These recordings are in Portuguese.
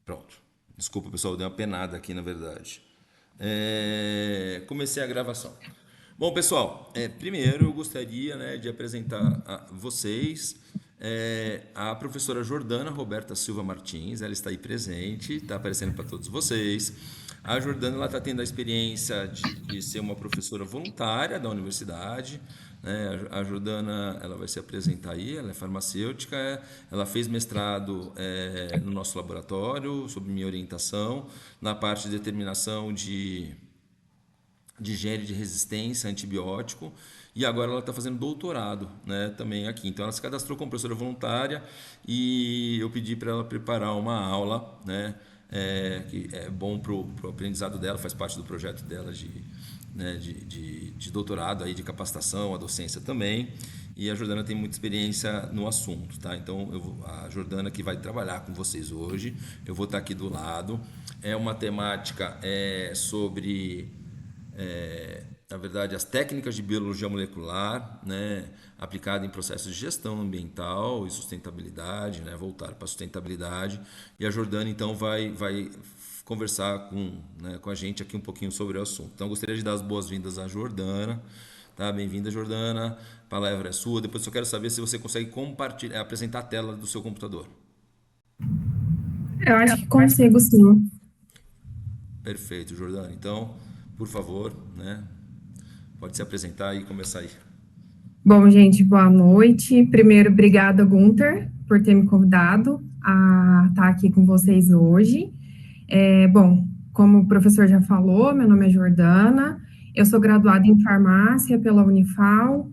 Pronto. Desculpa, pessoal, deu uma penada aqui, na verdade. Comecei a gravação. Bom, pessoal, primeiro eu gostaria, né, de apresentar a vocês a professora Jordana Roberta Silva Martins. Ela está aí presente, está aparecendo para todos vocês. A Jordana está tendo a experiência de ser uma professora voluntária da universidade, né? A Jordana, ela vai se apresentar aí, ela é farmacêutica, ela fez mestrado no nosso laboratório, sob minha orientação, na parte de determinação de gene de resistência a antibiótico, e agora ela está fazendo doutorado, né, também aqui. Então ela se cadastrou como professora voluntária e eu pedi para ela preparar uma aula, né, que é bom para o aprendizado dela, faz parte do projeto dela de doutorado, aí, de capacitação, a docência também. E a Jordana tem muita experiência no assunto, tá? Então a Jordana que vai trabalhar com vocês hoje, eu vou estar aqui do lado. É uma temática sobre na verdade, as técnicas de biologia molecular, né, aplicada em processos de gestão ambiental e sustentabilidade, né, voltar para a sustentabilidade. E a Jordana, então, vai conversar com a gente aqui um pouquinho sobre o assunto. Então, eu gostaria de dar as boas-vindas à Jordana. Tá? Bem-vinda, Jordana. A palavra é sua. Depois, eu quero saber se você consegue compartilhar, apresentar a tela do seu computador. Eu acho que consigo, sim. Perfeito, Jordana. Então, por favor, né, pode se apresentar e começar aí. Bom, gente, boa noite. Primeiro, obrigada, Gunter, por ter me convidado a estar aqui com vocês hoje. Bom, como o professor já falou, meu nome é Jordana, eu sou graduada em farmácia pela Unifal,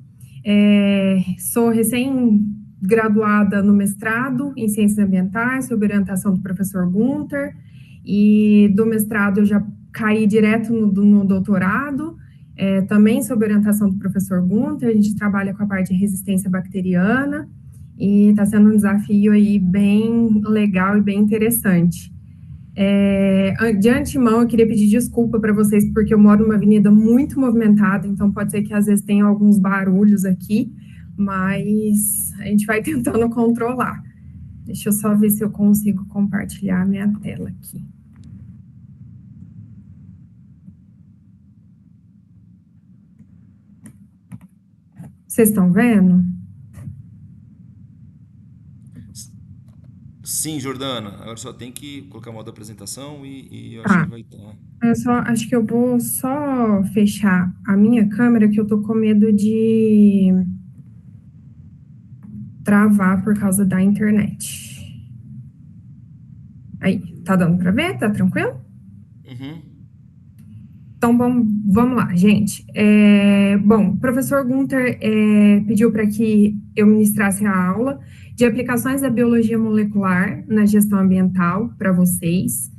sou recém-graduada no mestrado em ciências ambientais, sob orientação do professor Gunter, e do mestrado eu já caí direto no doutorado, também sob orientação do professor Gunter. A gente trabalha com a parte de resistência bacteriana e está sendo um desafio aí bem legal e bem interessante. De antemão, eu queria pedir desculpa para vocês, porque eu moro numa avenida muito movimentada, então pode ser que às vezes tenha alguns barulhos aqui, mas a gente vai tentando controlar. Deixa eu só ver se eu consigo compartilhar a minha tela aqui. Vocês estão vendo? Sim, Jordana. Agora só tem que colocar o modo apresentação e eu acho que Tá. vai estar. Acho que eu vou só fechar a minha câmera, que eu tô com medo de travar por causa da internet. Aí, tá dando para ver? Tá tranquilo? Uhum. Então, vamos lá, gente. Bom, o professor Gunter pediu para que eu ministrasse a aula de aplicações da biologia molecular na gestão ambiental para vocês.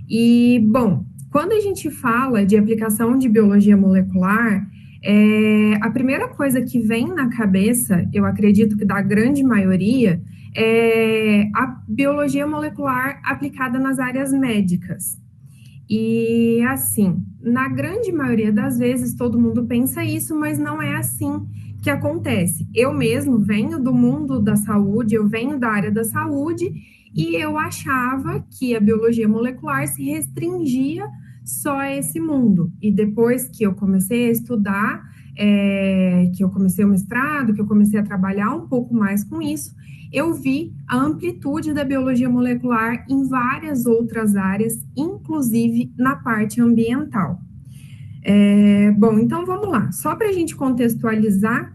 E, bom, quando a gente fala de aplicação de biologia molecular, a primeira coisa que vem na cabeça, eu acredito que da grande maioria, é a biologia molecular aplicada nas áreas médicas. E assim, na grande maioria das vezes todo mundo pensa isso, mas não é assim que acontece. Eu mesmo venho do mundo da saúde, eu venho da área da saúde e eu achava que a biologia molecular se restringia só a esse mundo. E depois que eu comecei a estudar, que eu comecei o mestrado, que eu comecei a trabalhar um pouco mais com isso, eu vi a amplitude da biologia molecular em várias outras áreas, inclusive na parte ambiental. Bom, então vamos lá. Só para a gente contextualizar,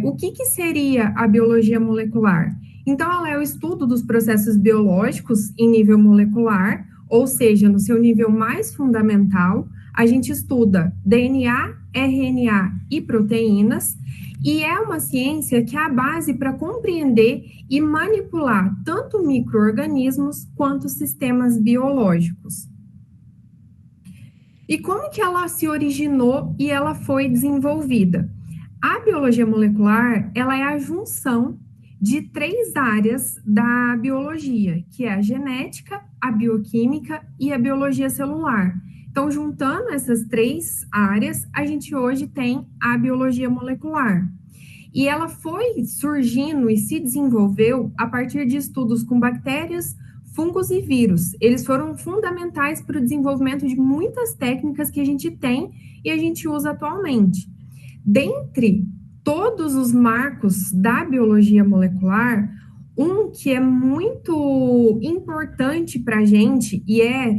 o que seria a biologia molecular? Então, ela é o estudo dos processos biológicos em nível molecular, ou seja, no seu nível mais fundamental. A gente estuda DNA, RNA e proteínas, e é uma ciência que é a base para compreender e manipular tanto micro-organismos quanto sistemas biológicos. E como que ela se originou e ela foi desenvolvida? A biologia molecular, ela é a junção de três áreas da biologia, que é a genética, a bioquímica e a biologia celular. Então, juntando essas três áreas, a gente hoje tem a biologia molecular. E ela foi surgindo e se desenvolveu a partir de estudos com bactérias, fungos e vírus. Eles foram fundamentais para o desenvolvimento de muitas técnicas que a gente tem e a gente usa atualmente. Dentre todos os marcos da biologia molecular, um que é muito importante para a gente e é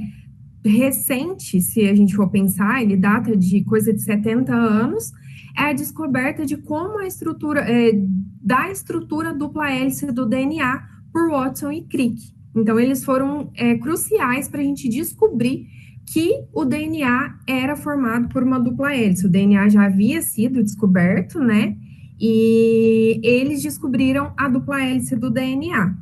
recente, se a gente for pensar, ele data de coisa de 70 anos, é a descoberta de como a estrutura, da estrutura dupla hélice do DNA por Watson e Crick. Então, eles foram cruciais para a gente descobrir que o DNA era formado por uma dupla hélice. O DNA já havia sido descoberto, né? E eles descobriram a dupla hélice do DNA.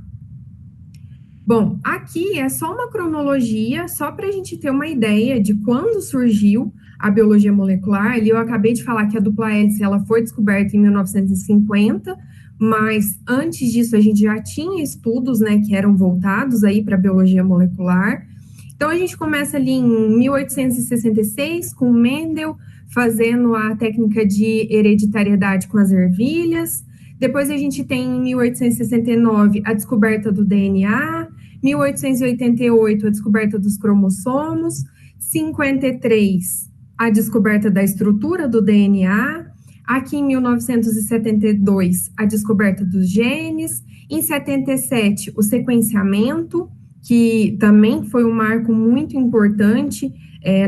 Bom, aqui é só uma cronologia, só para a gente ter uma ideia de quando surgiu a biologia molecular. Ali eu acabei de falar que a dupla hélice ela foi descoberta em 1950, mas antes disso a gente já tinha estudos, né, que eram voltados aí para a biologia molecular. Então a gente começa ali em 1866 com Mendel fazendo a técnica de hereditariedade com as ervilhas. Depois a gente tem em 1869 a descoberta do DNA, 1888 a descoberta dos cromossomos, 53 a descoberta da estrutura do DNA, aqui em 1972 a descoberta dos genes, em 77 o sequenciamento, que também foi um marco muito importante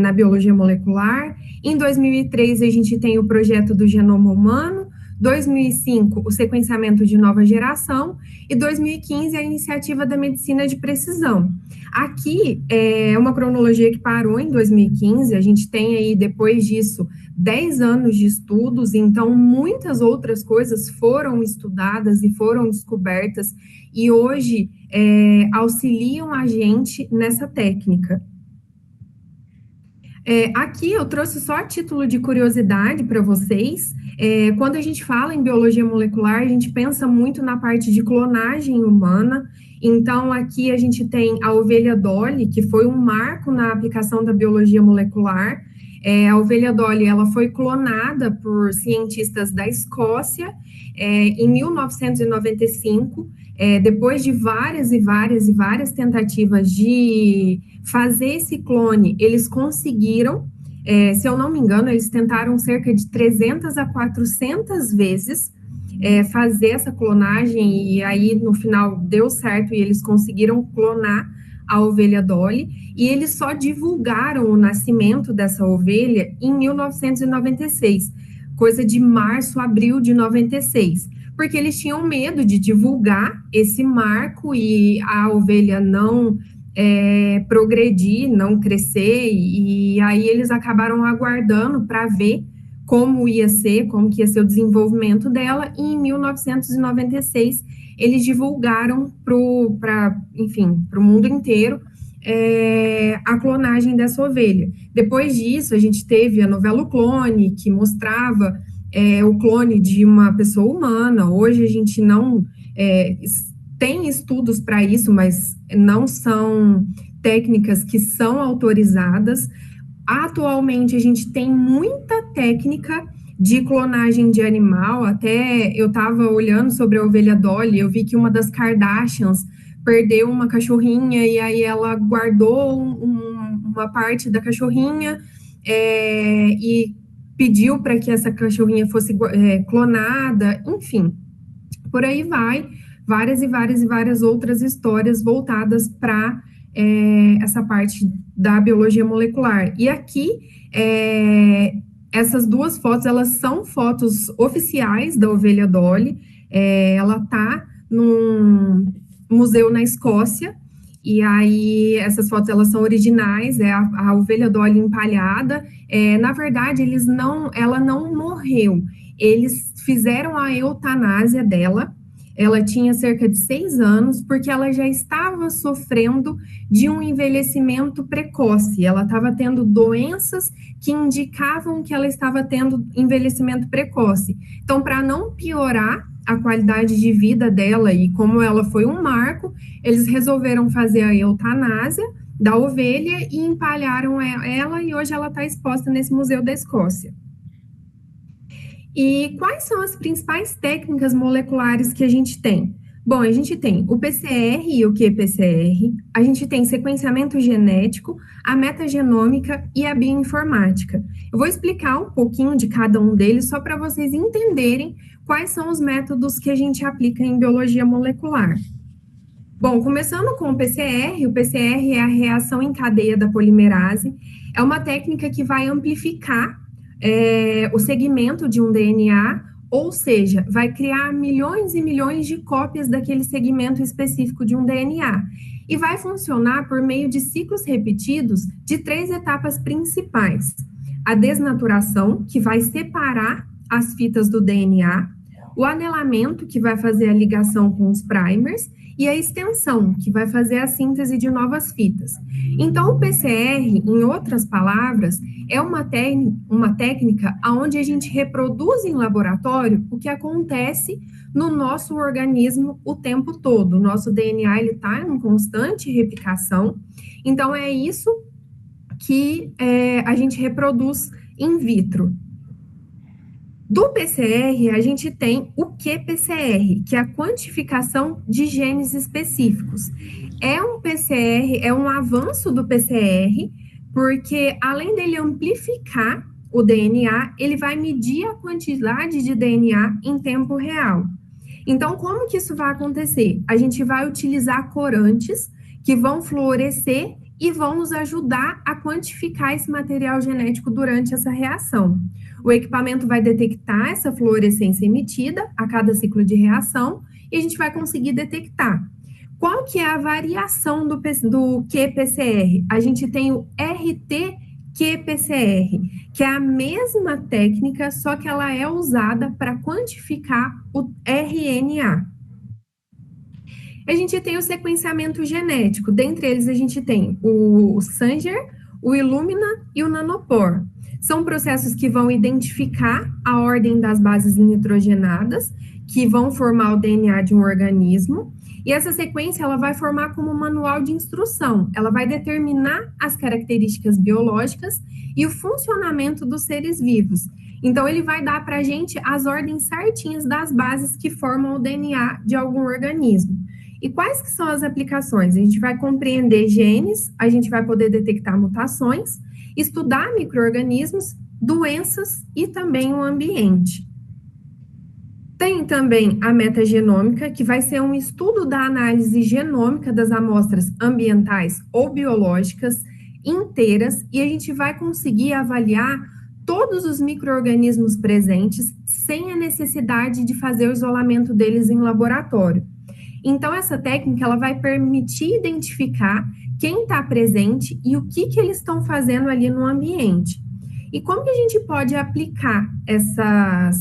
na biologia molecular. Em 2003 a gente tem o projeto do genoma humano, 2005, o sequenciamento de nova geração, e 2015, a iniciativa da medicina de precisão. Aqui é uma cronologia que parou em 2015, a gente tem aí, depois disso, 10 anos de estudos, então muitas outras coisas foram estudadas e foram descobertas, e hoje auxiliam a gente nessa técnica. Aqui eu trouxe só a título de curiosidade para vocês. Quando a gente fala em biologia molecular, a gente pensa muito na parte de clonagem humana. Então, aqui a gente tem a ovelha Dolly, que foi um marco na aplicação da biologia molecular. A ovelha Dolly ela foi clonada por cientistas da Escócia em 1995. Depois de várias e várias e várias tentativas de fazer esse clone, eles conseguiram, se eu não me engano, eles tentaram cerca de 300 a 400 vezes fazer essa clonagem, e aí no final deu certo e eles conseguiram clonar a ovelha Dolly, e eles só divulgaram o nascimento dessa ovelha em 1996, coisa de março, abril de 96, porque eles tinham medo de divulgar esse marco e a ovelha não progredir, não crescer, e aí eles acabaram aguardando para ver como ia ser, como que ia ser o desenvolvimento dela, e em 1996 eles divulgaram para o mundo inteiro a clonagem dessa ovelha. Depois disso, a gente teve a novela O Clone, que mostrava o clone de uma pessoa humana. Hoje a gente não tem estudos para isso, mas não são técnicas que são autorizadas. Atualmente, a gente tem muita técnica de clonagem de animal. Até eu estava olhando sobre a ovelha Dolly, eu vi que uma das Kardashians perdeu uma cachorrinha, e aí ela guardou uma parte da cachorrinha e pediu para que essa cachorrinha fosse clonada, enfim, por aí vai, várias e várias e várias outras histórias voltadas para essa parte da biologia molecular. E aqui, essas duas fotos, elas são fotos oficiais da ovelha Dolly. Ela está num museu na Escócia, e aí essas fotos elas são originais, a ovelha Dolly empalhada. Na verdade, ela não morreu, eles fizeram a eutanásia dela. Ela tinha cerca de 6 anos, porque ela já estava sofrendo de um envelhecimento precoce. Ela estava tendo doenças que indicavam que ela estava tendo envelhecimento precoce. Então, para não piorar a qualidade de vida dela, e como ela foi um marco, eles resolveram fazer a eutanásia da ovelha e empalharam ela, e hoje ela está exposta nesse museu da Escócia. E quais são as principais técnicas moleculares que a gente tem? Bom, a gente tem o PCR e o qPCR, a gente tem sequenciamento genético, a metagenômica e a bioinformática. Eu vou explicar um pouquinho de cada um deles só para vocês entenderem quais são os métodos que a gente aplica em biologia molecular. Bom, começando com o PCR é a reação em cadeia da polimerase, é uma técnica que vai amplificar o segmento de um DNA, ou seja, vai criar milhões e milhões de cópias daquele segmento específico de um DNA. E vai funcionar por meio de ciclos repetidos de 3 etapas principais. A desnaturação, que vai separar as fitas do DNA, o anelamento, que vai fazer a ligação com os primers, e a extensão, que vai fazer a síntese de novas fitas. Então, o PCR, em outras palavras, é uma técnica onde a gente reproduz em laboratório o que acontece no nosso organismo o tempo todo. O nosso DNA está em constante replicação, então é isso que a gente reproduz in vitro. Do PCR, a gente tem o qPCR, que é a quantificação de genes específicos. É um PCR, é um avanço do PCR, porque além dele amplificar o DNA, ele vai medir a quantidade de DNA em tempo real. Então, como que isso vai acontecer? A gente vai utilizar corantes que vão fluorescer e vão nos ajudar a quantificar esse material genético durante essa reação. O equipamento vai detectar essa fluorescência emitida a cada ciclo de reação e a gente vai conseguir detectar. Qual que é a variação do qPCR? A gente tem o RT-qPCR, que é a mesma técnica, só que ela é usada para quantificar o RNA. A gente tem o sequenciamento genético. Dentre eles, a gente tem o Sanger, o Illumina e o Nanopore. São processos que vão identificar a ordem das bases nitrogenadas, que vão formar o DNA de um organismo. E essa sequência, ela vai formar como um manual de instrução. Ela vai determinar as características biológicas e o funcionamento dos seres vivos. Então, ele vai dar para a gente as ordens certinhas das bases que formam o DNA de algum organismo. E quais que são as aplicações? A gente vai compreender genes, a gente vai poder detectar mutações, estudar micro-organismos, doenças e também o ambiente. Tem também a metagenômica, que vai ser um estudo da análise genômica das amostras ambientais ou biológicas inteiras, e a gente vai conseguir avaliar todos os micro-organismos presentes sem a necessidade de fazer o isolamento deles em laboratório. Então, essa técnica ela vai permitir identificar quem está presente e o que eles estão fazendo ali no ambiente. E como que a gente pode aplicar essa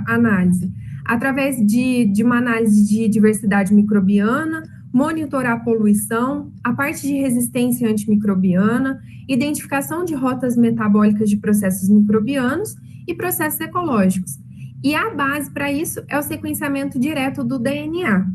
análise? Através de uma análise de diversidade microbiana, monitorar a poluição, a parte de resistência antimicrobiana, identificação de rotas metabólicas de processos microbianos e processos ecológicos. E a base para isso é o sequenciamento direto do DNA.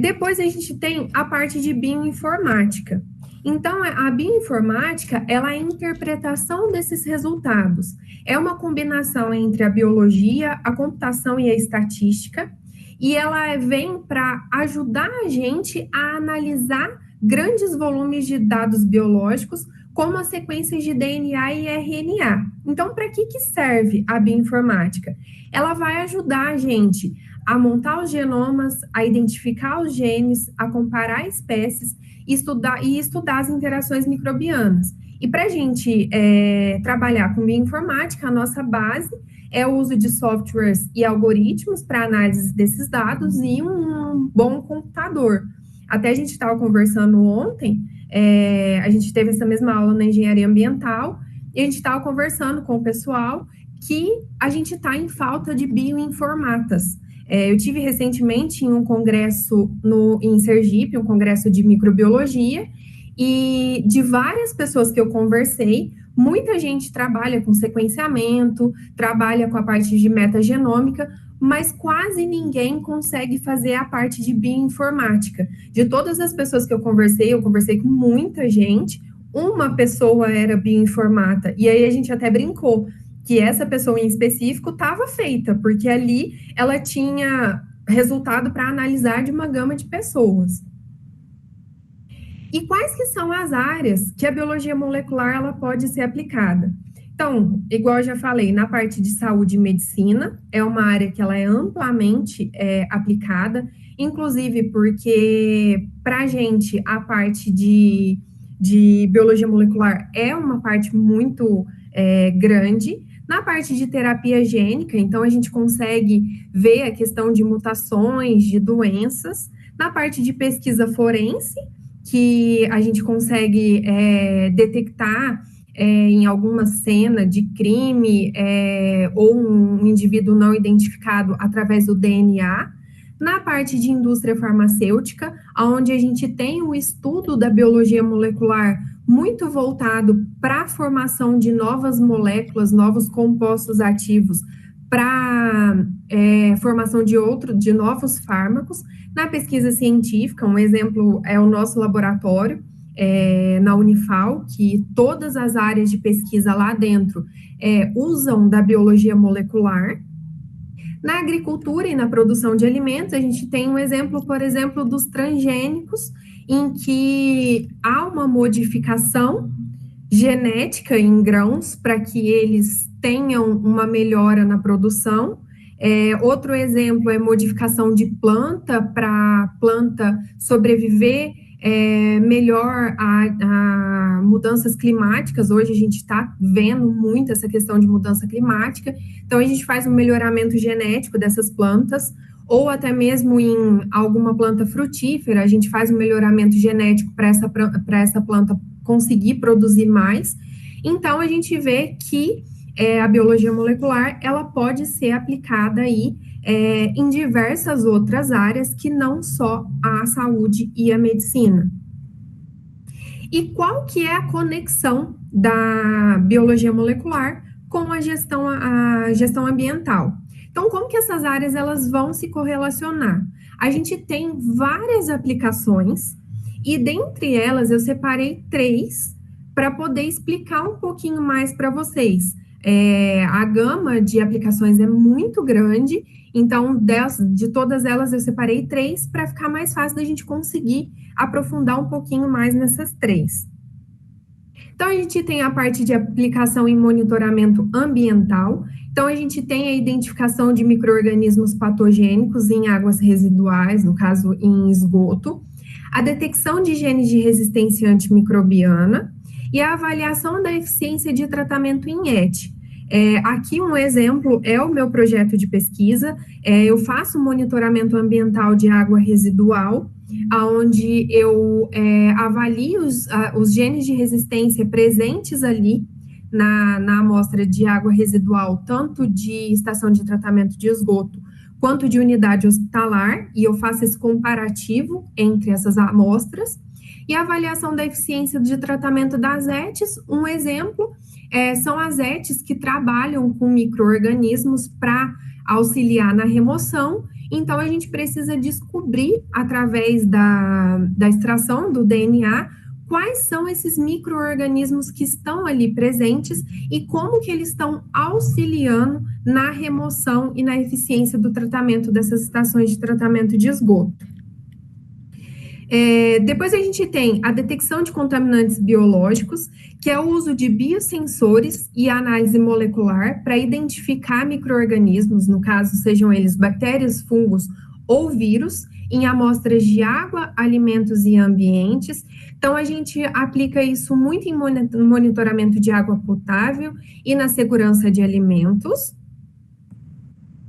Depois a gente tem a parte de bioinformática. Então, a bioinformática, ela é a interpretação desses resultados. É uma combinação entre a biologia, a computação e a estatística, e ela vem para ajudar a gente a analisar grandes volumes de dados biológicos, como as sequências de DNA e RNA. Então, para que serve a bioinformática? Ela vai ajudar a gente a montar os genomas, a identificar os genes, a comparar espécies e estudar as interações microbianas. E para a gente trabalhar com bioinformática, a nossa base é o uso de softwares e algoritmos para análise desses dados e um bom computador. Até a gente estava conversando ontem, a gente teve essa mesma aula na engenharia ambiental, e a gente estava conversando com o pessoal que a gente está em falta de bioinformatas. Eu tive recentemente em um congresso em Sergipe, um congresso de microbiologia, e de várias pessoas que eu conversei, muita gente trabalha com sequenciamento, trabalha com a parte de metagenômica, mas quase ninguém consegue fazer a parte de bioinformática. De todas as pessoas que eu conversei com muita gente, uma pessoa era bioinformata, e aí a gente até brincou que essa pessoa em específico estava feita, porque ali ela tinha resultado para analisar de uma gama de pessoas. E quais que são as áreas que a biologia molecular ela pode ser aplicada? Então, igual eu já falei, na parte de saúde e medicina, é uma área que ela é amplamente aplicada, inclusive porque, para a gente, a parte de biologia molecular é uma parte muito grande. Na parte de terapia gênica, então, a gente consegue ver a questão de mutações, de doenças. Na parte de pesquisa forense, que a gente consegue detectar em alguma cena de crime ou um indivíduo não identificado através do DNA. Na parte de indústria farmacêutica, onde a gente tem o estudo da biologia molecular muito voltado para a formação de novas moléculas, novos compostos ativos, para formação de novos fármacos. Na pesquisa científica, um exemplo é o nosso laboratório, na Unifal, que todas as áreas de pesquisa lá dentro usam da biologia molecular. Na agricultura e na produção de alimentos, a gente tem um exemplo, por exemplo, dos transgênicos, em que há uma modificação genética em grãos para que eles tenham uma melhora na produção. Outro exemplo é modificação de planta para a planta sobreviver melhor a mudanças climáticas. Hoje a gente está vendo muito essa questão de mudança climática, então a gente faz um melhoramento genético dessas plantas, ou até mesmo em alguma planta frutífera, a gente faz um melhoramento genético para essa planta conseguir produzir mais. Então a gente vê que a biologia molecular ela pode ser aplicada aí em diversas outras áreas que não só a saúde e a medicina. E qual que é a conexão da biologia molecular com a gestão ambiental? Então, como que essas áreas elas vão se correlacionar? A gente tem várias aplicações e dentre elas eu separei 3 para poder explicar um pouquinho mais para vocês. A gama de aplicações é muito grande, então de todas elas eu separei 3 para ficar mais fácil da gente conseguir aprofundar um pouquinho mais nessas 3. Então, a gente tem a parte de aplicação em monitoramento ambiental. Então, a gente tem a identificação de micro-organismos patogênicos em águas residuais, no caso, em esgoto, a detecção de genes de resistência antimicrobiana e a avaliação da eficiência de tratamento em ET. Aqui um exemplo é o meu projeto de pesquisa. Eu faço monitoramento ambiental de água residual, onde eu avalio os genes de resistência presentes ali na amostra de água residual, tanto de estação de tratamento de esgoto, quanto de unidade hospitalar, e eu faço esse comparativo entre essas amostras, e a avaliação da eficiência de tratamento das ETs. Um exemplo são as ETs que trabalham com micro-organismos para auxiliar na remoção. Então, a gente precisa descobrir, através da extração do DNA, quais são esses micro-organismos que estão ali presentes e como que eles estão auxiliando na remoção e na eficiência do tratamento dessas estações de tratamento de esgoto. Depois a gente tem a detecção de contaminantes biológicos, que é o uso de biosensores e análise molecular para identificar micro-organismos, no caso, sejam eles bactérias, fungos ou vírus, em amostras de água, alimentos e ambientes. Então, a gente aplica isso muito em monitoramento de água potável e na segurança de alimentos.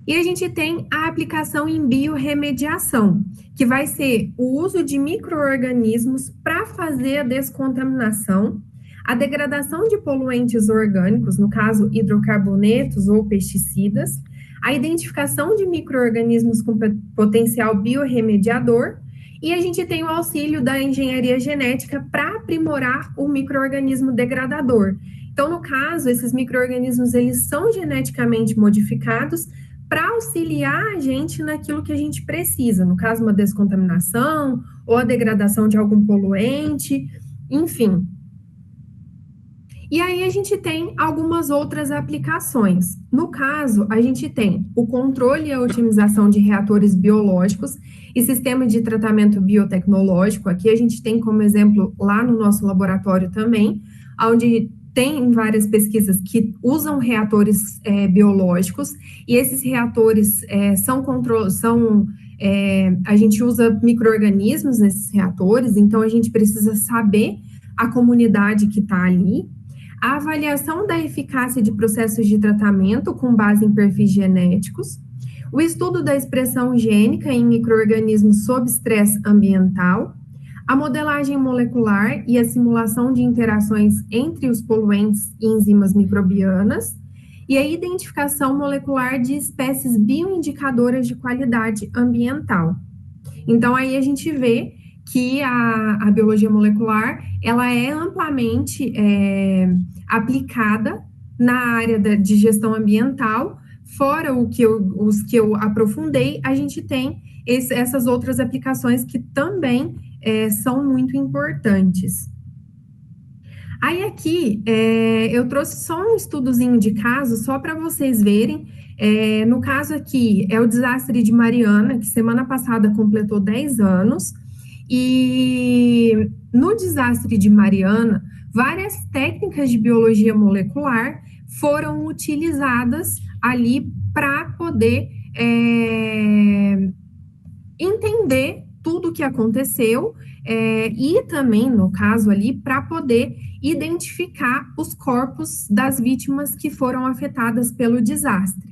E a gente tem a aplicação em biorremediação, que vai ser o uso de micro-organismos para fazer a descontaminação, a degradação de poluentes orgânicos, no caso hidrocarbonetos ou pesticidas, a identificação de micro-organismos com potencial biorremediador, e a gente tem o auxílio da engenharia genética para aprimorar o micro-organismo degradador. Então, no caso, esses micro-organismos eles são geneticamente modificados para auxiliar a gente naquilo que a gente precisa, no caso, uma descontaminação ou a degradação de algum poluente, enfim. E aí a gente tem algumas outras aplicações. No caso, a gente tem o controle e a otimização de reatores biológicos e sistema de tratamento biotecnológico. Aqui a gente tem como exemplo lá no nosso laboratório também, onde tem várias pesquisas que usam reatores biológicos, e esses reatores a gente usa micro-organismos nesses reatores, então a gente precisa saber a comunidade que está ali, a avaliação da eficácia de processos de tratamento com base em perfis genéticos, o estudo da expressão gênica em micro-organismos sob estresse ambiental, a modelagem molecular e a simulação de interações entre os poluentes e enzimas microbianas, e a identificação molecular de espécies bioindicadoras de qualidade ambiental. Então, aí a gente vê que a biologia molecular, ela é amplamente aplicada na área de gestão ambiental. Fora os que eu aprofundei, a gente tem essas outras aplicações que também são muito importantes. Aí aqui, eu trouxe só um estudozinho de caso, só para vocês verem. No caso aqui, é o desastre de Mariana, que semana passada completou 10 anos. E no desastre de Mariana, várias técnicas de biologia molecular foram utilizadas ali para poder entender tudo o que aconteceu e também, no caso ali, para poder identificar os corpos das vítimas que foram afetadas pelo desastre.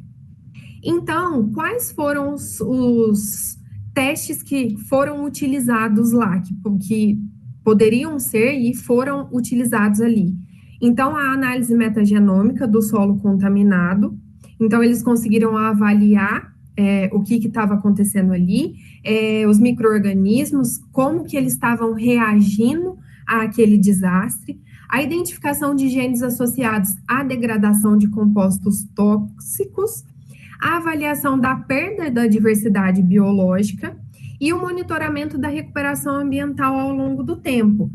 Então, quais foram os testes que foram utilizados lá, que poderiam ser e foram utilizados ali? Então, a análise metagenômica do solo contaminado. Então, eles conseguiram avaliar o que estava acontecendo ali, os micro-organismos, como que eles estavam reagindo àquele desastre, a identificação de genes associados à degradação de compostos tóxicos, a avaliação da perda da diversidade biológica e o monitoramento da recuperação ambiental ao longo do tempo.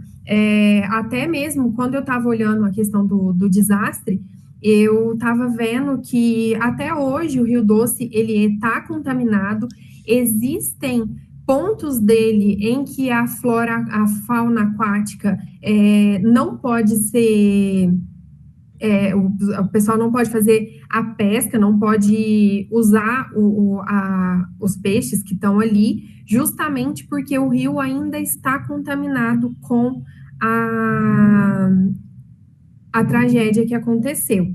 Até mesmo quando eu estava olhando a questão do desastre, eu estava vendo que até hoje o Rio Doce ele está contaminado, existem pontos dele em que a fauna aquática não pode ser o pessoal não pode fazer a pesca, não pode usar os peixes que estão ali, justamente porque o rio ainda está contaminado com a tragédia que aconteceu.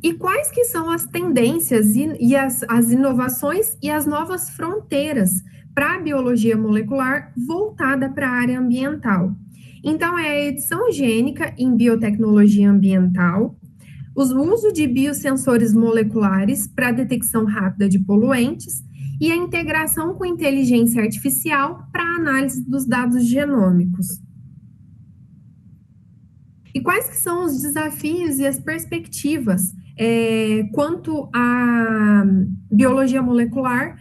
E quais que são as tendências e as inovações e as novas fronteiras para a biologia molecular voltada para a área ambiental? Então, é a edição gênica em biotecnologia ambiental, o uso de biosensores moleculares para detecção rápida de poluentes e a integração com inteligência artificial para análise dos dados genômicos. E quais que são os desafios e as perspectivas quanto à biologia molecular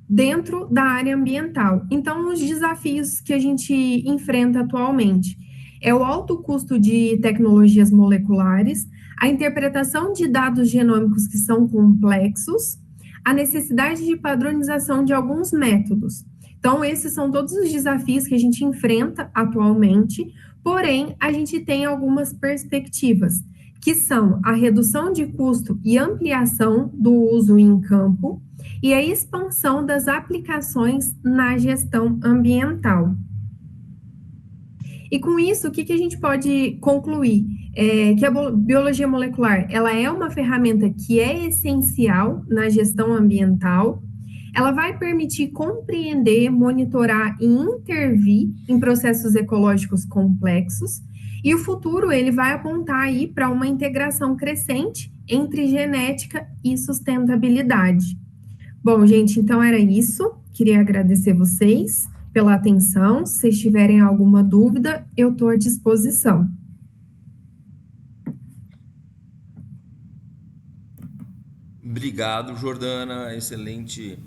dentro da área ambiental? Então, os desafios que a gente enfrenta atualmente é o alto custo de tecnologias moleculares, a interpretação de dados genômicos que são complexos, a necessidade de padronização de alguns métodos. Então, esses são todos os desafios que a gente enfrenta atualmente, porém, a gente tem algumas perspectivas, que são a redução de custo e ampliação do uso em campo e a expansão das aplicações na gestão ambiental. E com isso, o que a gente pode concluir? Que a biologia molecular, ela é uma ferramenta que é essencial na gestão ambiental, ela vai permitir compreender, monitorar e intervir em processos ecológicos complexos, e o futuro ele vai apontar aí para uma integração crescente entre genética e sustentabilidade. Bom, gente, então era isso. Queria agradecer vocês pela atenção. Se vocês tiverem alguma dúvida, eu estou à disposição. Obrigado, Jordana. Excelente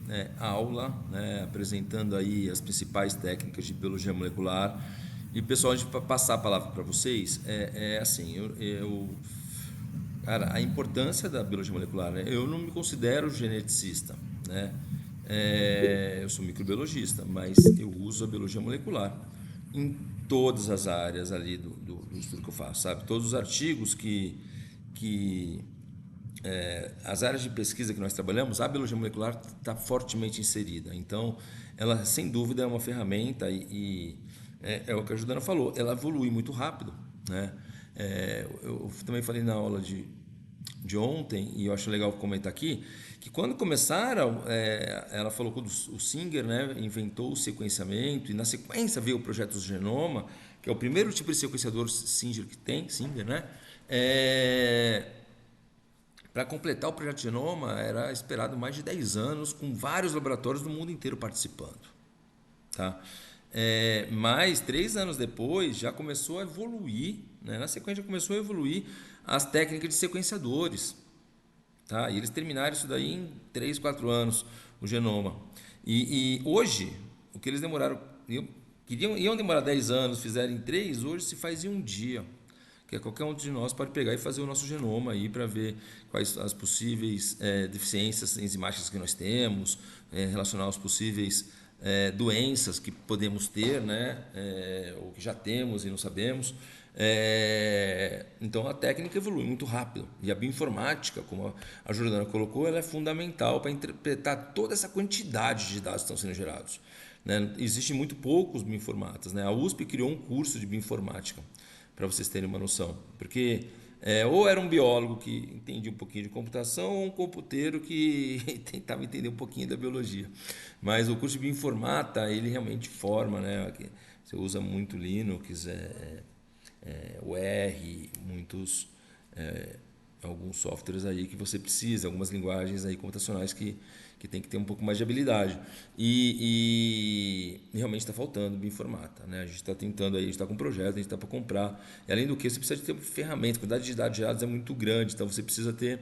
aula, né, apresentando aí as principais técnicas de biologia molecular. E pessoal, antes de passar a palavra para vocês, assim, cara, a importância da biologia molecular, né? Eu não me considero geneticista, né? Eu sou microbiologista, mas eu uso a biologia molecular em todas as áreas ali do estudo que eu faço, sabe? Todos os artigos que as áreas de pesquisa que nós trabalhamos, a biologia molecular está fortemente inserida. Então, ela, sem dúvida, é uma ferramenta é o que a Jordana falou, ela evolui muito rápido, né? Eu também falei na aula de ontem, e eu acho legal comentar aqui, que quando começaram, ela falou quando o Singer, né, inventou o sequenciamento, e na sequência veio o projeto do genoma, que é o primeiro tipo de sequenciador Singer que tem, Singer, né? Para completar o projeto Genoma, era esperado mais de 10 anos, com vários laboratórios do mundo inteiro participando. Tá? Mas 3 anos depois já começou a evoluir, né? Na sequência já começou a evoluir as técnicas de sequenciadores. Tá? E eles terminaram isso daí em 3, 4 anos, o genoma. E hoje, o que eles demoraram, iam demorar 10 anos, fizeram em 3, hoje se faz em um dia. Que qualquer um de nós pode pegar e fazer o nosso genoma aí para ver quais as possíveis deficiências enzimáticas que nós temos, relacionar os possíveis doenças que podemos ter, né, ou que já temos e não sabemos. Então a técnica evolui muito rápido e a bioinformática, como a Jordana colocou, ela é fundamental para interpretar toda essa quantidade de dados que estão sendo gerados, né? Existem muito poucos bioinformatas, né? A USP criou um curso de bioinformática, para vocês terem uma noção, porque ou era um biólogo que entendia um pouquinho de computação ou um computeiro que tentava entender um pouquinho da biologia. Mas o curso de bioinformata, ele realmente forma, né? Você usa muito Linux, o R, alguns softwares aí que você precisa, algumas linguagens aí computacionais que tem que ter um pouco mais de habilidade. E realmente está faltando bioinformata, né? A gente está tentando aí, a gente está com um projeto, a gente está para comprar. E além do que, você precisa de ter ferramentas, a quantidade de dados gerados é muito grande, então você precisa ter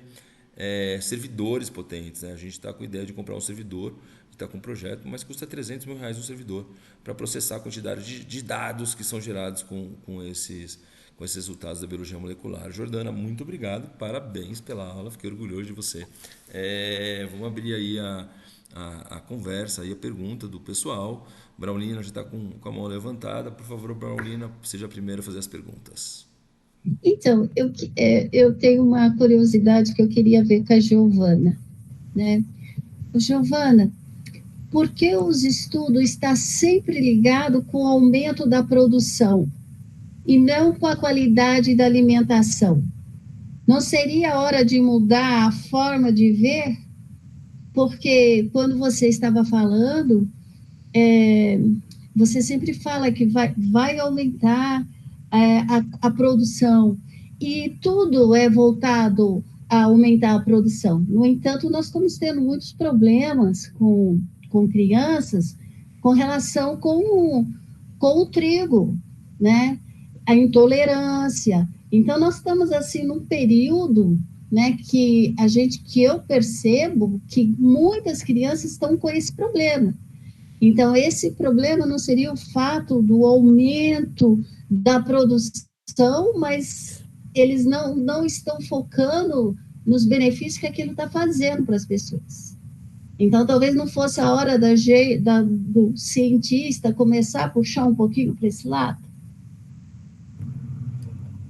servidores potentes, né? A gente está com a ideia de comprar um servidor, está com um projeto, mas custa R$300 mil um servidor para processar a quantidade de dados que são gerados com esses resultados da biologia molecular. Jordana, muito obrigado, parabéns pela aula, fiquei orgulhoso de você. Vamos abrir aí a conversa, aí a pergunta do pessoal. Braulina já está com a mão levantada. Por favor, Braulina, seja a primeira a fazer as perguntas. Então, eu tenho uma curiosidade que eu queria ver com a Giovana, né? Giovana, por que os estudos estão sempre ligados com o aumento da produção e não com a qualidade da alimentação? Não seria hora de mudar a forma de ver? Porque quando você estava falando, você sempre fala que vai aumentar a produção, e tudo é voltado a aumentar a produção. No entanto, nós estamos tendo muitos problemas com crianças com relação com o trigo, né? A intolerância. Então, nós estamos assim num período, né, que eu percebo que muitas crianças estão com esse problema. Então, esse problema não seria o fato do aumento da produção, mas eles não estão focando nos benefícios que aquilo está fazendo para as pessoas. Então, talvez não fosse a hora do cientista começar a puxar um pouquinho para esse lado.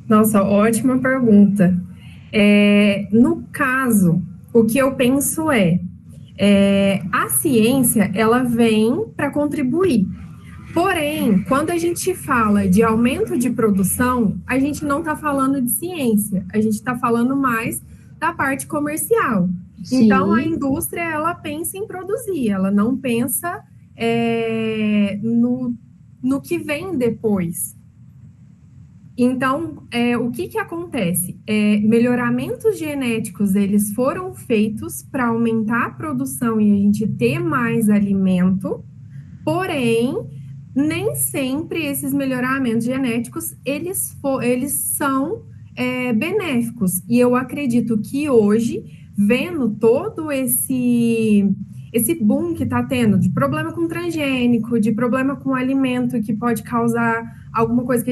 Nossa, ótima pergunta. No caso, o que eu penso a ciência, ela vem para contribuir. Porém, quando a gente fala de aumento de produção, a gente não está falando de ciência, a gente está falando mais da parte comercial. Sim. Então, a indústria, ela pensa em produzir, ela não pensa no que vem depois. Então, o que acontece? Melhoramentos genéticos, eles foram feitos para aumentar a produção e a gente ter mais alimento, porém, nem sempre esses melhoramentos genéticos, eles são benéficos. E eu acredito que hoje, vendo todo esse esse boom que está tendo de problema com transgênico, de problema com alimento que pode causar alguma coisa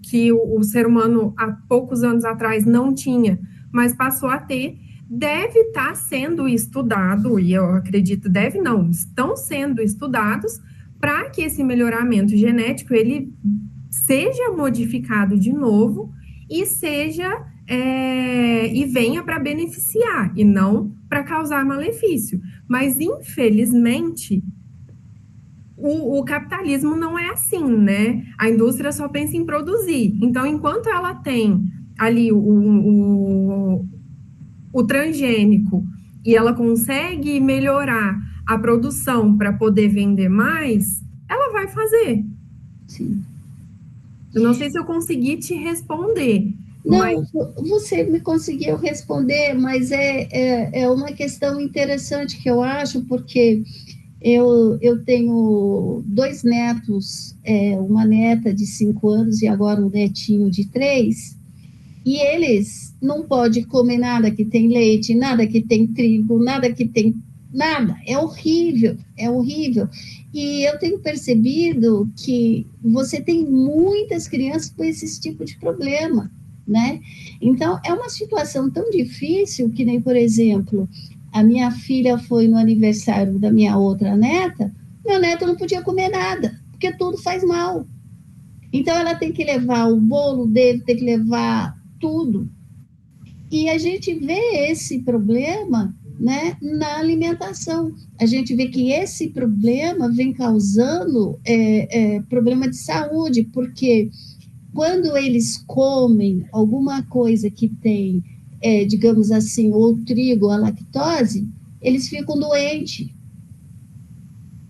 que o ser humano há poucos anos atrás não tinha, mas passou a ter, deve estar sendo estudado, e eu acredito, deve não, estão sendo estudados para que esse melhoramento genético ele seja modificado de novo e e venha para beneficiar e não para causar malefício. Mas, infelizmente, o capitalismo não é assim, né? A indústria só pensa em produzir. Então, enquanto ela tem ali o transgênico e ela consegue melhorar a produção para poder vender mais, ela vai fazer. Sim. Eu não sei se eu consegui te responder. Não, você me conseguiu responder, mas é uma questão interessante que eu acho, porque eu tenho 2 netos, uma neta de 5 anos e agora um netinho de 3, e eles não podem comer nada que tem leite, nada que tem trigo, nada que tem nada. É horrível, é horrível. E eu tenho percebido que você tem muitas crianças com esse tipo de problema, né? Então, é uma situação tão difícil que nem, por exemplo, a minha filha foi no aniversário da minha outra neta, meu neto não podia comer nada, porque tudo faz mal. Então, ela tem que levar o bolo dele, tem que levar tudo. E a gente vê esse problema, né, na alimentação. A gente vê que esse problema vem causando problema de saúde, porque quando eles comem alguma coisa que tem, digamos assim, ou trigo, a lactose, eles ficam doentes.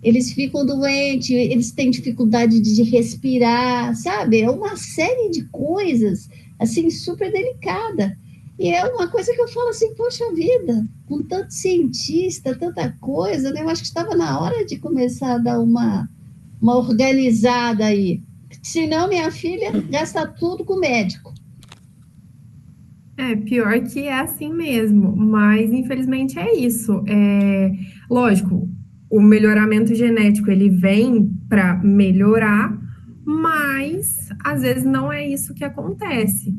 Eles têm dificuldade de respirar, sabe? É uma série de coisas, assim, super delicada. E é uma coisa que eu falo assim, poxa vida, com tanto cientista, tanta coisa, né? Eu acho que estava na hora de começar a dar uma organizada aí. Senão, minha filha gasta tudo com o médico. Pior que é assim mesmo, mas infelizmente é isso. Lógico, o melhoramento genético ele vem para melhorar, mas às vezes não é isso que acontece.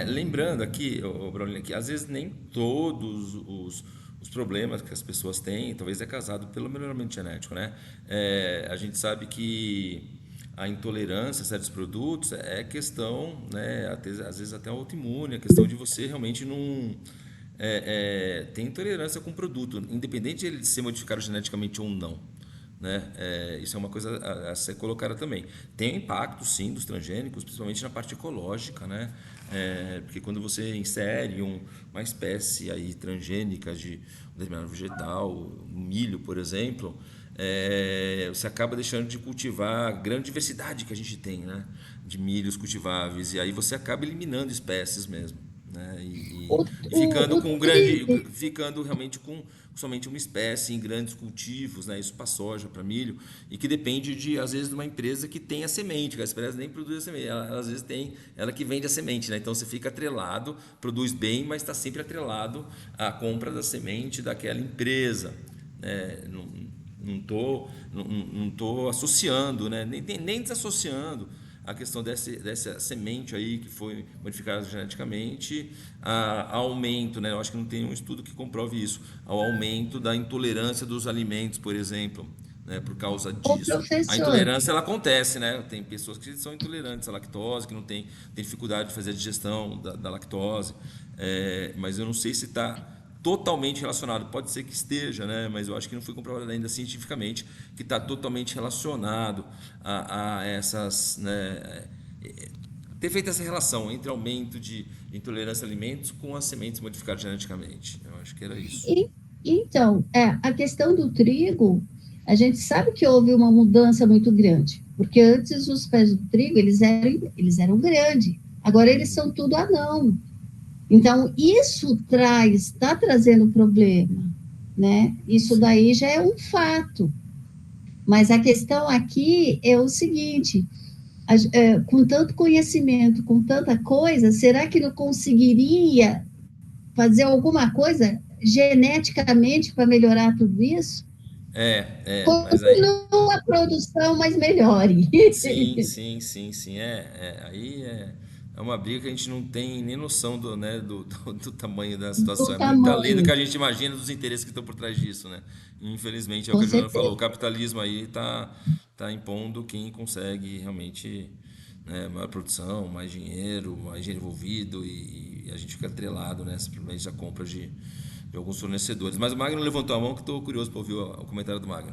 Lembrando aqui, Brolin, que às vezes nem todos os problemas que as pessoas têm, talvez é causado pelo melhoramento genético, né? A gente sabe que a intolerância a certos produtos é questão, né? Às vezes até autoimune, a questão de você realmente não ter intolerância com o produto, independente de ele ser modificado geneticamente ou não. Né? Isso é uma coisa a ser colocada também. Tem um impacto, sim, dos transgênicos, principalmente na parte ecológica, né? Porque quando você insere uma espécie aí transgênica de um determinado vegetal, milho, por exemplo, você acaba deixando de cultivar a grande diversidade que a gente tem, né? De milhos cultiváveis, e aí você acaba eliminando espécies mesmo. Né? E ficando ficando realmente com somente uma espécie em grandes cultivos, né? Isso para soja, para milho, e que depende às vezes de uma empresa que tem a semente, que a empresa nem produz a semente, ela às vezes tem ela que vende a semente, né? Então você fica atrelado, produz bem, mas está sempre atrelado à compra da semente daquela empresa. Não tô associando, né? Nem desassociando a questão dessa semente aí que foi modificada geneticamente, ao aumento, né? Eu acho que não tem um estudo que comprove isso, ao aumento da intolerância dos alimentos, por exemplo, né? Por causa disso. A intolerância ela acontece, né? Tem pessoas que são intolerantes à lactose, que não tem dificuldade de fazer a digestão da lactose, mas eu não sei se está totalmente relacionado, pode ser que esteja, né? Mas eu acho que não foi comprovado ainda cientificamente que está totalmente relacionado a essas, né? Ter feito essa relação entre aumento de intolerância a alimentos com as sementes modificadas geneticamente. Eu acho que era isso. Então, a questão do trigo, a gente sabe que houve uma mudança muito grande, porque antes os pés do trigo eles eram grandes, agora eles são tudo anão. Então, isso está trazendo problema, né? Isso daí já é um fato. Mas a questão aqui é o seguinte, com tanto conhecimento, com tanta coisa, será que não conseguiria fazer alguma coisa geneticamente para melhorar tudo isso? Mas aí... Continua a produção, mas melhore. Sim. Aí é uma briga que a gente não tem nem noção do tamanho da situação. Do É muito além do que tamanho, a gente imagina dos interesses que estão por trás disso, né? Infelizmente, é o com que a Joana falou, o certeza. capitalismo aí tá impondo quem consegue realmente, né, maior produção, mais dinheiro envolvido e a gente fica atrelado, né, simplesmente a compra de alguns fornecedores. Mas o Magno levantou a mão que estou curioso para ouvir o comentário do Magno.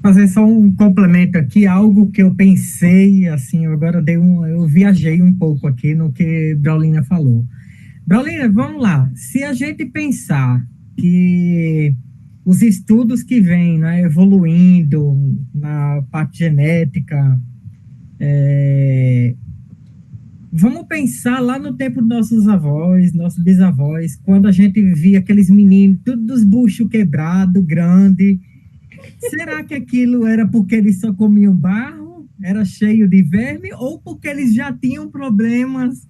Fazer só um complemento aqui, algo que eu pensei, assim, eu viajei um pouco aqui no que Braulina falou. Braulina, vamos lá, se a gente pensar que os estudos que vêm, né, evoluindo na parte genética, vamos pensar lá no tempo dos nossos avós, nossos bisavós, quando a gente via aqueles meninos, todos dos buchos quebrados, grande. Será que aquilo era porque eles só comiam barro, era cheio de verme, ou porque eles já tinham problemas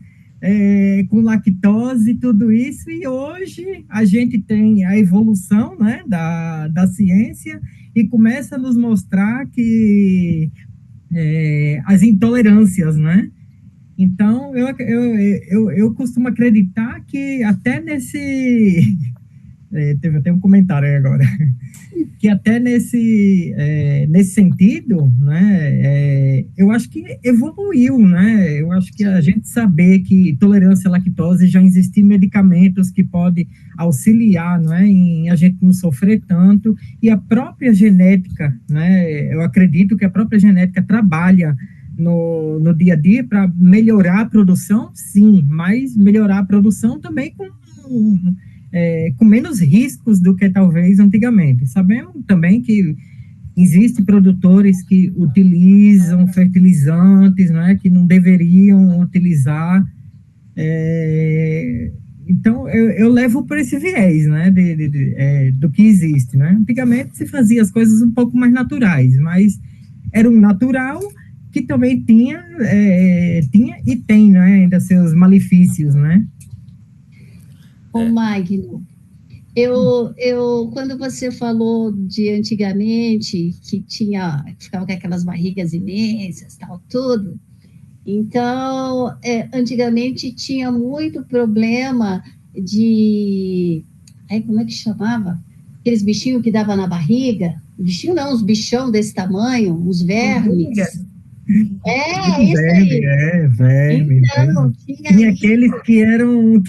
com lactose e tudo isso? E hoje a gente tem a evolução, né, da ciência e começa a nos mostrar que as intolerâncias, né? Então, eu costumo acreditar que até nesse... teve até um comentário aí agora. Que até nesse sentido, né, eu acho que evoluiu, né? Eu acho que a gente saber que tolerância à lactose já existem medicamentos que podem auxiliar, né, em a gente não sofrer tanto, e a própria genética, né? Eu acredito que a própria genética trabalha no dia a dia para melhorar a produção, sim, mas melhorar a produção também com menos riscos do que talvez antigamente. Sabemos também que existem produtores que utilizam fertilizantes, né, que não deveriam utilizar. Então, eu levo por esse viés, né, do que existe, né. Antigamente se fazia as coisas um pouco mais naturais, mas era um natural que também tinha e tem, né, ainda seus malefícios, né. Ô, Magno, quando você falou de antigamente, que ficava com aquelas barrigas imensas, tal, tudo, então, antigamente tinha muito problema como é que chamava? Aqueles bichinhos que dava na barriga, bichinho não, uns bichão desse tamanho, uns vermes. Isso aí. Verme. Então, Tinha aqueles que eram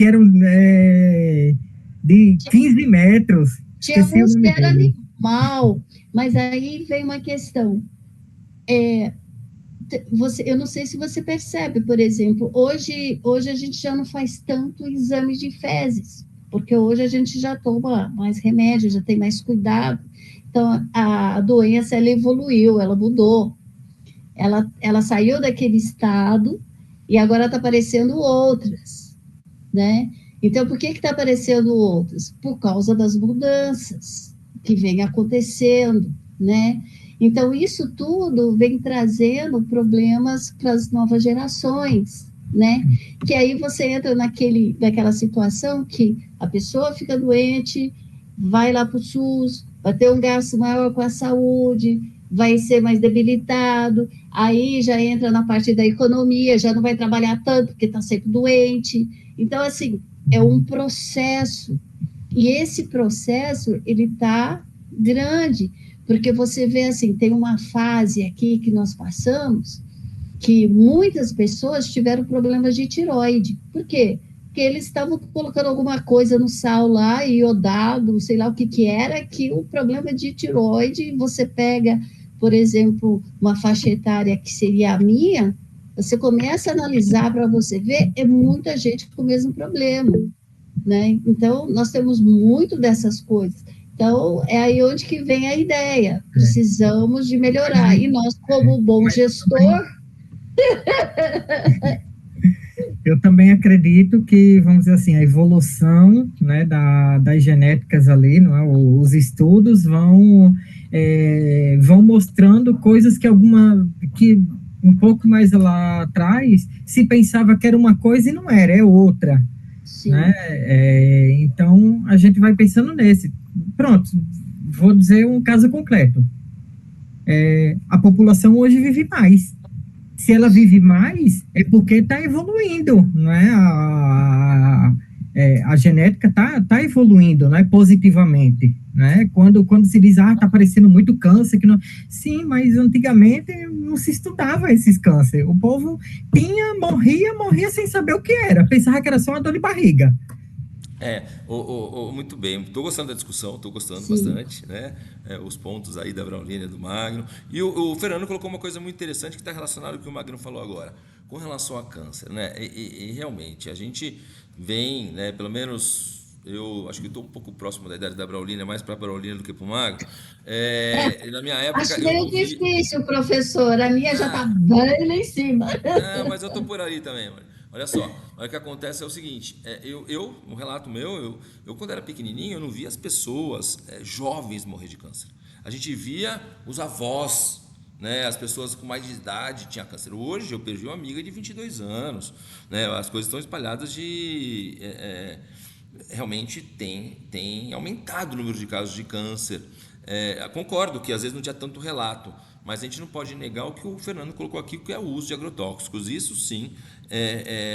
de 15 metros. tinha Esqueci o uns que nome era dele. animal, mas aí vem uma questão. Eu não sei se você percebe, por exemplo, hoje a gente já não faz tanto exame de fezes, porque hoje a gente já toma mais remédio, já tem mais cuidado. Então, a doença, ela evoluiu, ela mudou. Ela saiu daquele estado e agora está aparecendo outras, né? Então, por que está aparecendo outras? Por causa das mudanças que vem acontecendo, né? Então, isso tudo vem trazendo problemas para as novas gerações, né? Que aí você entra naquela situação que a pessoa fica doente, vai lá para o SUS, vai ter um gasto maior com a saúde, vai ser mais debilitado, aí já entra na parte da economia, já não vai trabalhar tanto porque está sempre doente. Então, assim, é um processo, e esse processo, ele está grande, porque você vê assim, tem uma fase aqui que nós passamos, que muitas pessoas tiveram problemas de tireoide. Por quê? Porque eles estavam colocando alguma coisa no sal lá, iodado, sei lá o que era, que o problema de tireoide, você pega, por exemplo, uma faixa etária que seria a minha, você começa a analisar para você ver, é muita gente com o mesmo problema, né? Então, nós temos muito dessas coisas. Então, é aí onde que vem a ideia. Precisamos de melhorar. E nós, como bom gestor... Eu também acredito que, vamos dizer assim, a evolução, né, das genéticas ali, não é? Os estudos vão mostrando coisas que um pouco mais lá atrás se pensava que era uma coisa e não era, é outra. sim. né? Então, a gente vai pensando nesse. Pronto, vou dizer um caso concreto. A população hoje vive mais. Se ela vive mais, é porque está evoluindo, não é? A genética está evoluindo, né? Positivamente, né? Quando se diz, está aparecendo muito câncer, que não... Sim, mas antigamente não se estudava esses cânceres. O povo morria sem saber o que era, pensava que era só uma dor de barriga. Muito bem. Estou gostando da discussão, estou gostando Sim. bastante, né? Os pontos aí da Braulina, do Magno. E o Fernando colocou uma coisa muito interessante que está relacionado com o que o Magno falou agora, com relação a câncer, né? E realmente, a gente vem, né? Pelo menos eu acho que estou um pouco próximo da idade da Braulina, mais para a Braulina do que para o Magno. Na minha época, Acho eu meio não vi. difícil, professor. A minha já está Ah, bem lá em cima. mas eu tô por aí também, mano. Olha só, o que acontece é o seguinte, um relato meu, eu quando era pequenininho, eu não via as pessoas jovens morrer de câncer. A gente via os avós, né, as pessoas com mais de idade tinham câncer. Hoje eu perdi uma amiga de 22 anos, né, as coisas estão espalhadas realmente tem aumentado o número de casos de câncer. Concordo que às vezes não tinha tanto relato, mas a gente não pode negar o que o Fernando colocou aqui, que é o uso de agrotóxicos. Isso sim,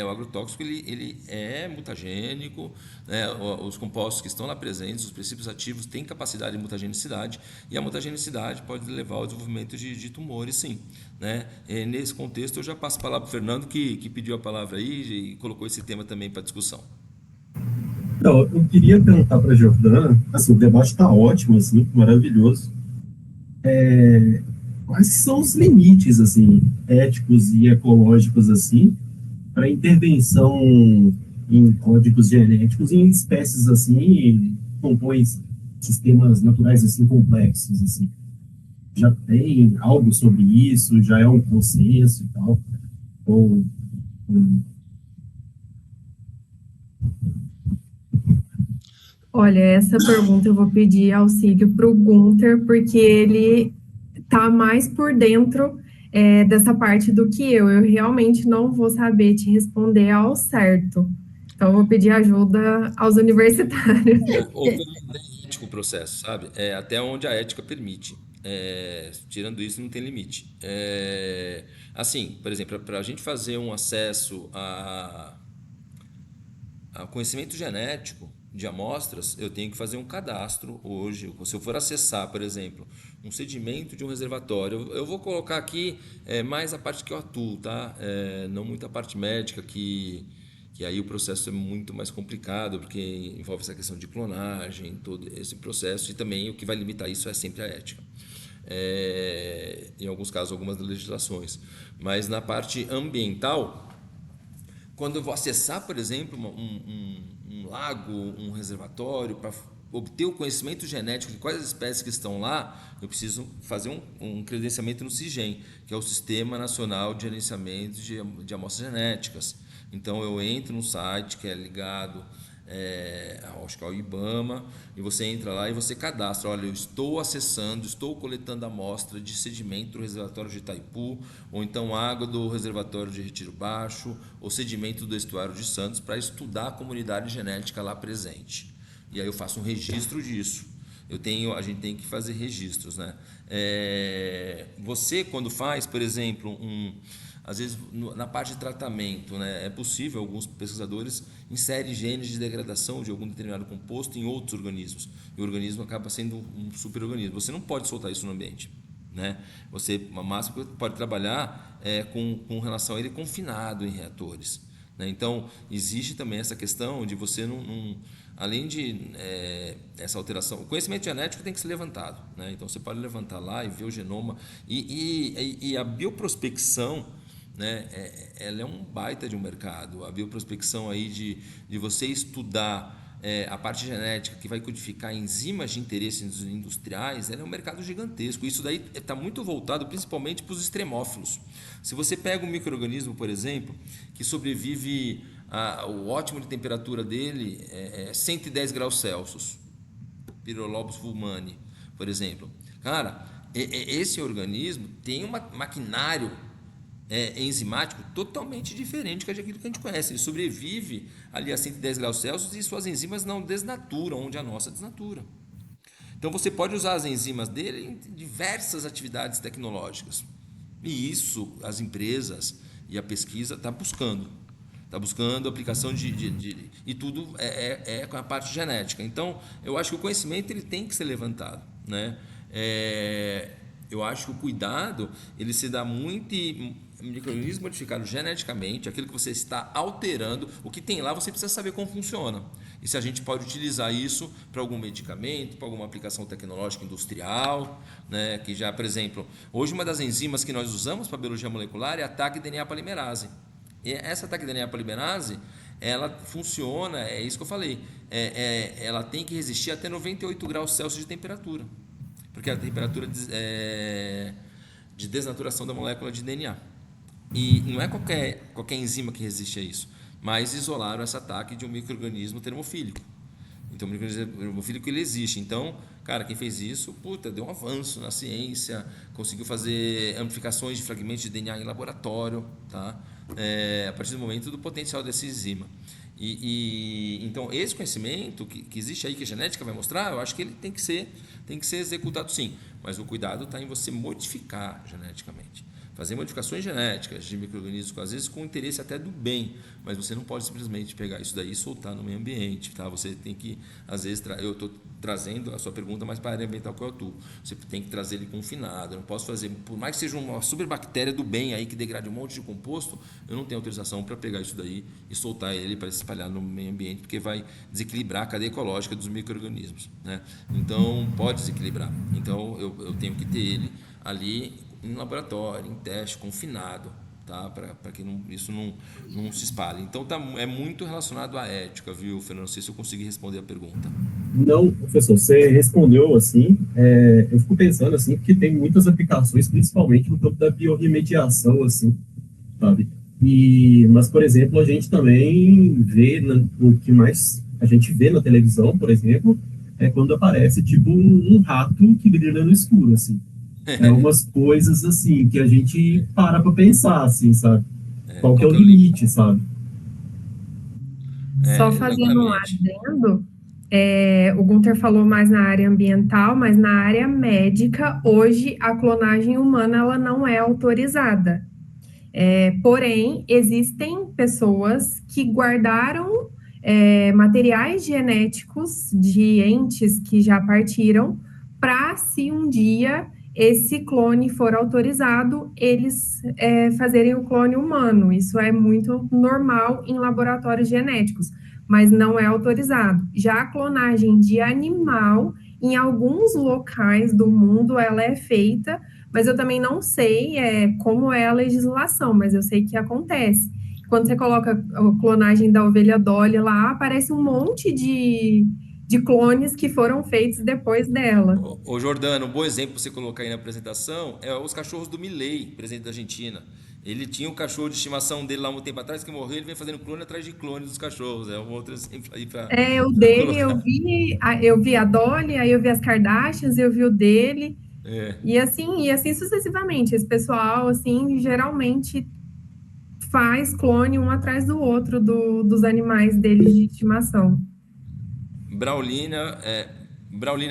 o agrotóxico ele é mutagênico, né? Os compostos que estão lá presentes, os princípios ativos têm capacidade de mutagenicidade, e a mutagenicidade pode levar ao desenvolvimento de tumores, sim. Né? Nesse contexto, eu já passo a palavra para o Fernando, que pediu a palavra aí e colocou esse tema também para discussão. Então, eu queria perguntar para a Jordana, assim, o debate está ótimo, assim, maravilhoso. Quais são os limites, assim, éticos e ecológicos, assim, para intervenção em códigos genéticos em espécies, assim, que compõem sistemas naturais, assim, complexos, assim? Já tem algo sobre isso? Já é um consenso e tal? Ou, Olha, essa pergunta eu vou pedir auxílio para o Gunter, porque ele está mais por dentro dessa parte do que eu. Eu realmente não vou saber te responder ao certo. Então, eu vou pedir ajuda aos universitários. Ou Fernando, é ético o processo, sabe? Até onde a ética permite. Tirando isso, não tem limite. Assim, por exemplo, para a gente fazer um acesso a conhecimento genético de amostras, eu tenho que fazer um cadastro hoje. Se eu for acessar, por exemplo, um sedimento de um reservatório, eu vou colocar aqui mais a parte que eu atuo, tá? Não muito a parte médica, que aí o processo é muito mais complicado, porque envolve essa questão de clonagem, todo esse processo, e também o que vai limitar isso é sempre a ética. Em alguns casos, algumas legislações. Mas na parte ambiental, quando eu vou acessar, por exemplo, um lago, um reservatório, para obter o conhecimento genético de quais as espécies que estão lá, eu preciso fazer um credenciamento no CIGEM, que é o Sistema Nacional de Gerenciamento de Amostras Genéticas. Então, eu entro no site que é ligado acho que ao IBAMA, e você entra lá e você cadastra, olha, eu estou acessando, estou coletando amostra de sedimento do reservatório de Itaipu, ou então água do reservatório de Retiro Baixo, ou sedimento do estuário de Santos, para estudar a comunidade genética lá presente. E aí eu faço um registro disso. A gente tem que fazer registros, né? Você, quando faz, por exemplo, às vezes na parte de tratamento, né, é possível, alguns pesquisadores inserem genes de degradação de algum determinado composto em outros organismos, e o organismo acaba sendo um superorganismo. Você não pode soltar isso no ambiente, né? Você, a máxima, pode trabalhar com relação a ele confinado em reatores, né? Então, existe também essa questão de você além de essa alteração, o conhecimento genético tem que ser levantado, né? Então, você pode levantar lá e ver o genoma, e a bioprospecção, né, ela é um baita de um mercado. A bioprospecção aí de você estudar a parte genética que vai codificar enzimas de interesse industriais, ela é um mercado gigantesco. Isso daí está muito voltado principalmente para os extremófilos. Se você pega um micro-organismo, por exemplo, que sobrevive, o ótimo de temperatura dele é 110 graus Celsius, Pyrrolobos fulmani, por exemplo. Cara, esse organismo tem um maquinário enzimático totalmente diferente daquilo que a gente conhece. Ele sobrevive ali a 110 graus Celsius e suas enzimas não desnaturam, onde a nossa desnatura. Então você pode usar as enzimas dele em diversas atividades tecnológicas. E isso as empresas e a pesquisa está buscando. Está buscando aplicação e tudo com a parte genética. Então, eu acho que o conhecimento ele tem que ser levantado, né? Eu acho que o cuidado ele se dá muito em micro-organismos modificados geneticamente, aquilo que você está alterando, o que tem lá você precisa saber como funciona. E se a gente pode utilizar isso para algum medicamento, para alguma aplicação tecnológica industrial, né? Que já, por exemplo, hoje uma das enzimas que nós usamos para biologia molecular é a Tag DNA polimerase. E essa Tag DNA polimerase, ela funciona, é isso que eu falei, ela tem que resistir até 98 graus Celsius de temperatura, porque é a temperatura de desnaturação da molécula de DNA. E não é qualquer enzima que resiste a isso, mas isolaram esse ataque de um micro-organismo termofílico. Então, o micro-organismo termofílico ele existe. Então, cara, quem fez isso, deu um avanço na ciência, conseguiu fazer amplificações de fragmentos de DNA em laboratório, tá? A partir do momento do potencial dessa enzima. Então, esse conhecimento que existe aí, que a genética vai mostrar, eu acho que ele tem que ser executado sim, mas o cuidado está em você modificar geneticamente. Fazer modificações genéticas de micro-organismos, às vezes com interesse até do bem, mas você não pode simplesmente pegar isso daí e soltar no meio ambiente, tá? Você tem que, às vezes, eu estou trazendo a sua pergunta mais para a área ambiental que eu atuo. Você tem que trazer ele confinado, eu não posso fazer, por mais que seja uma superbactéria do bem aí que degrade um monte de composto, eu não tenho autorização para pegar isso daí e soltar ele para se espalhar no meio ambiente, porque vai desequilibrar a cadeia ecológica dos micro-organismos, né? Então, pode desequilibrar. Então, eu tenho que ter ele ali em laboratório, em teste, confinado, tá? Para que isso não se espalhe. Então, é muito relacionado à ética, viu, Fernando? Não sei se eu consegui responder a pergunta. Não, professor, você respondeu assim, eu fico pensando assim, porque tem muitas aplicações, principalmente no campo da biorremediação, assim, sabe? Mas, por exemplo, a gente também vê, o que mais a gente vê na televisão, por exemplo, é quando aparece, tipo, um rato que brilha no escuro, assim. Umas coisas, assim, que a gente para pensar, assim, sabe? Qual que é o limite, sabe? Só fazendo um adendo, o Gunter falou mais na área ambiental, mas na área médica, hoje, a clonagem humana ela não é autorizada. Porém, existem pessoas que guardaram materiais genéticos de entes que já partiram para, se um dia esse clone for autorizado, eles fazerem o clone humano. Isso é muito normal em laboratórios genéticos, mas não é autorizado. Já a clonagem de animal, em alguns locais do mundo, ela é feita, mas eu também não sei como é a legislação, mas eu sei que acontece. Quando você coloca a clonagem da ovelha Dolly lá, aparece um monte de clones que foram feitos depois dela. Ô Jordano, um bom exemplo para você colocar aí na apresentação é os cachorros do Milei, presidente da Argentina. Ele tinha um cachorro de estimação dele lá um tempo atrás que morreu, ele vem fazendo clone atrás de clones dos cachorros. É um outro exemplo aí para o dele eu vi a Dolly, aí eu vi as Kardashians, eu vi o dele. E assim sucessivamente. Esse pessoal, assim, geralmente faz clone um atrás do outro dos animais deles de estimação. Braulina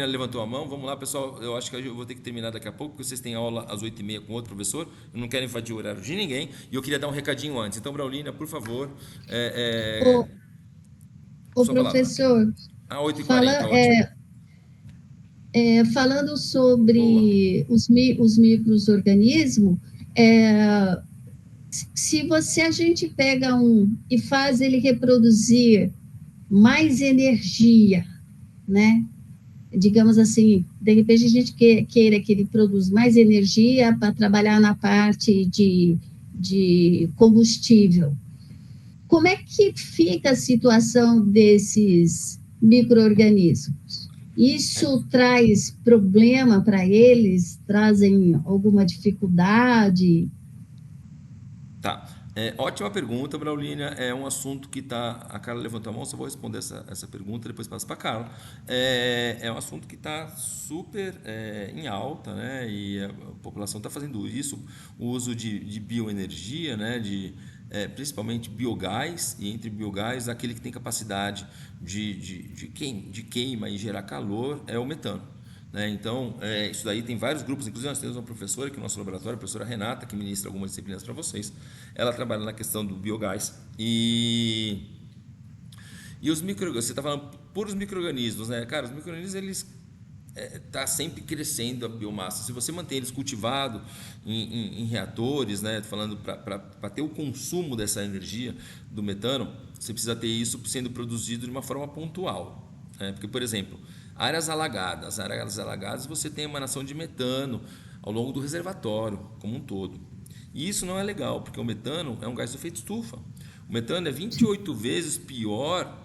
levantou a mão. Vamos lá, pessoal. Eu acho que eu vou ter que terminar daqui a pouco, porque vocês têm aula às 8h30 com outro professor. Eu não quero invadir o horário de ninguém. E eu queria dar um recadinho antes. Então, Braulina, por favor. O professor, 8h40, ótimo. Falando sobre os micro-organismos, se a gente pega e faz ele reproduzir mais energia, né? Digamos assim, de repente a gente queira que ele produza mais energia para trabalhar na parte de combustível. Como é que fica a situação desses micro-organismos? Isso traz problema para eles? Trazem alguma dificuldade? Tá. Ótima pergunta, Braulínia. É um assunto que está. A Carla levantou a mão, só vou responder essa pergunta, depois passo para a Carla. É um assunto que está super em alta, né? E a população está fazendo isso, o uso de bioenergia, né? Principalmente biogás, e entre biogás, aquele que tem capacidade de queima e gerar calor é o metano. Né? Então, isso daí tem vários grupos, inclusive nós temos uma professora aqui no nosso laboratório, a professora Renata, que ministra algumas disciplinas para vocês. Ela trabalha na questão do biogás e os micro-organismos, você está falando puros micro-organismos, né? Cara, os micro-organismos, eles tá sempre crescendo a biomassa. Se você mantém eles cultivados em reatores, né? Falando para ter o consumo dessa energia do metano, você precisa ter isso sendo produzido de uma forma pontual. Né? Porque, por exemplo, áreas alagadas, você tem emanação de metano ao longo do reservatório como um todo. E isso não é legal, porque o metano é um gás do efeito estufa. O metano é 28 vezes pior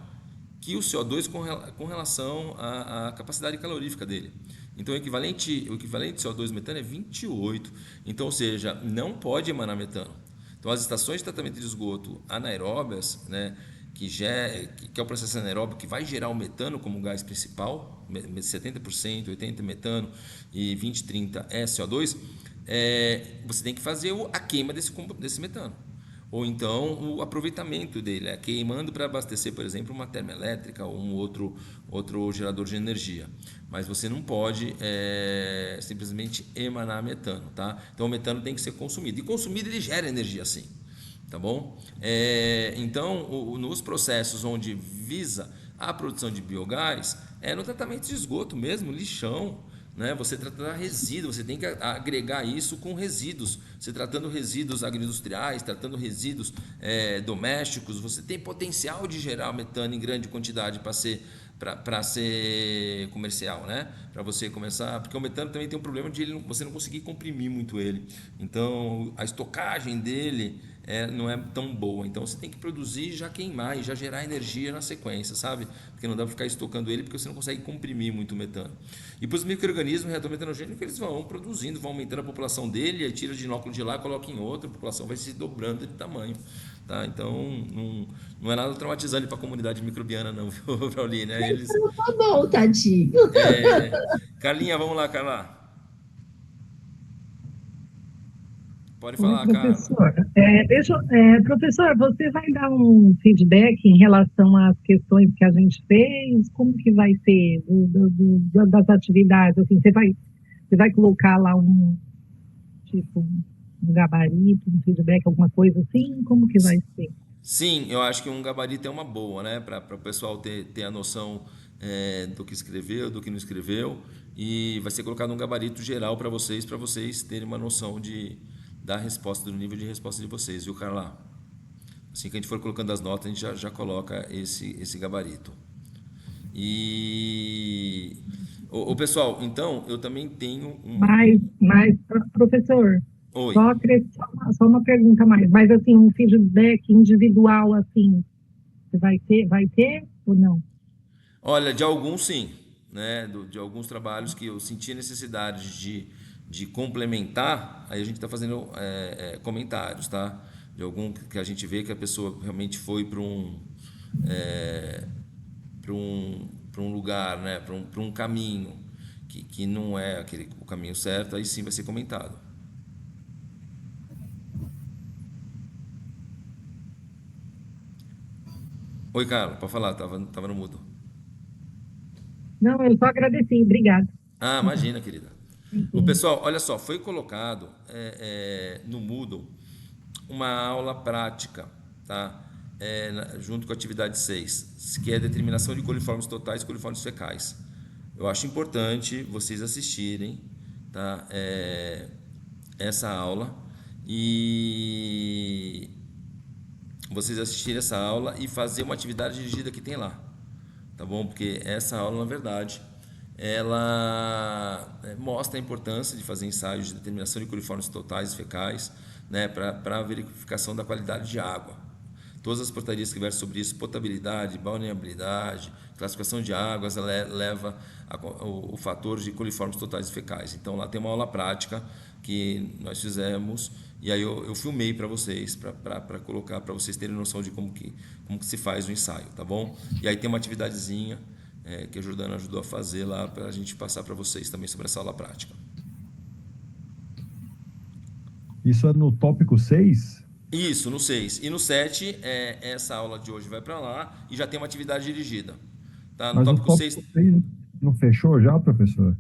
que o CO2 com relação à capacidade calorífica dele. Então, o equivalente de CO2 metano é 28. Então, ou seja, não pode emanar metano. Então, as estações de tratamento de esgoto anaeróbias, né, que é o processo anaeróbio que vai gerar o metano como gás principal, 70%, 80% metano e 20, 30 é CO2, você tem que fazer a queima desse metano. Ou então o aproveitamento dele, queimando para abastecer, por exemplo, uma termoelétrica ou um outro gerador de energia. Mas você não pode simplesmente emanar metano, tá? Então o metano tem que ser consumido. E consumido ele gera energia sim, tá bom? Então, nos processos onde visa a produção de biogás, no tratamento de esgoto mesmo, lixão, né? Você tratar resíduos, você tem que agregar isso com resíduos. Você tratando resíduos agroindustriais, tratando resíduos domésticos, você tem potencial de gerar metano em grande quantidade para ser comercial, né? Para você começar, porque o metano também tem um problema de você não conseguir comprimir muito ele. Então, a estocagem dele não é tão boa. Então, você tem que produzir e já queimar e já gerar energia na sequência, sabe? Porque não dá para ficar estocando ele porque você não consegue comprimir muito o metano. E para os micro-organismos, o reator metanogênico, eles vão produzindo, vão aumentando a população dele, aí tira de núcleo de lá, coloca em outro, a população vai se dobrando de tamanho. Tá? Então, não é nada traumatizante para a comunidade microbiana, não, viu, Paulina? Então, tá bom, tadinho. Carlinha, vamos lá, Carla. Pode Oi, falar, Carla. professor. Professor, você vai dar um feedback em relação às questões que a gente fez? Como que vai ser das atividades? Assim, você vai colocar lá um gabarito, um feedback, alguma coisa assim? Como que vai ser? Sim, eu acho que um gabarito é uma boa, né? Para o pessoal ter a noção do que escreveu, do que não escreveu, e vai ser colocado um gabarito geral para vocês terem uma noção da resposta, do nível de resposta de vocês, viu, Carla? Assim que a gente for colocando as notas, a gente já coloca esse gabarito. E o pessoal, então, eu também tenho Professor, Oi. só uma pergunta a mais. Mas, assim, um feedback individual, assim, você vai ter ou não? Olha, de alguns sim, né? De alguns trabalhos que eu senti a necessidade de complementar, aí a gente está fazendo comentários, tá? De algum que a gente vê que a pessoa realmente foi para um lugar, né? Para um caminho que não é o caminho certo, aí sim vai ser comentado. Oi, Carla, pode falar, tava no mudo. Não, eu só agradeci, obrigada. Ah, imagina, querida. O pessoal, olha só, foi colocado no Moodle uma aula prática, tá? Junto com a atividade 6, que é a determinação de coliformes totais e coliformes fecais. Eu acho importante vocês assistirem, tá? Essa aula e vocês assistirem essa aula e fazer uma atividade dirigida que tem lá, tá bom? Porque essa aula, na verdade, ela mostra a importância de fazer ensaios de determinação de coliformes totais e fecais, né, para a verificação da qualidade de água. Todas as portarias que versam sobre isso, potabilidade, balneabilidade, classificação de águas, leva o fator de coliformes totais e fecais. Então, lá tem uma aula prática que nós fizemos E aí eu filmei para vocês, para colocar, para vocês terem noção de como que se faz o ensaio, tá bom? E aí tem uma atividadezinha que a Jordana ajudou a fazer lá para a gente passar para vocês também sobre essa aula prática. Isso é no tópico 6? Isso, no 6. E no 7, essa aula de hoje vai para lá e já tem uma atividade dirigida. Tá? No Mas tópico o 6... tópico 6 não fechou já, professor?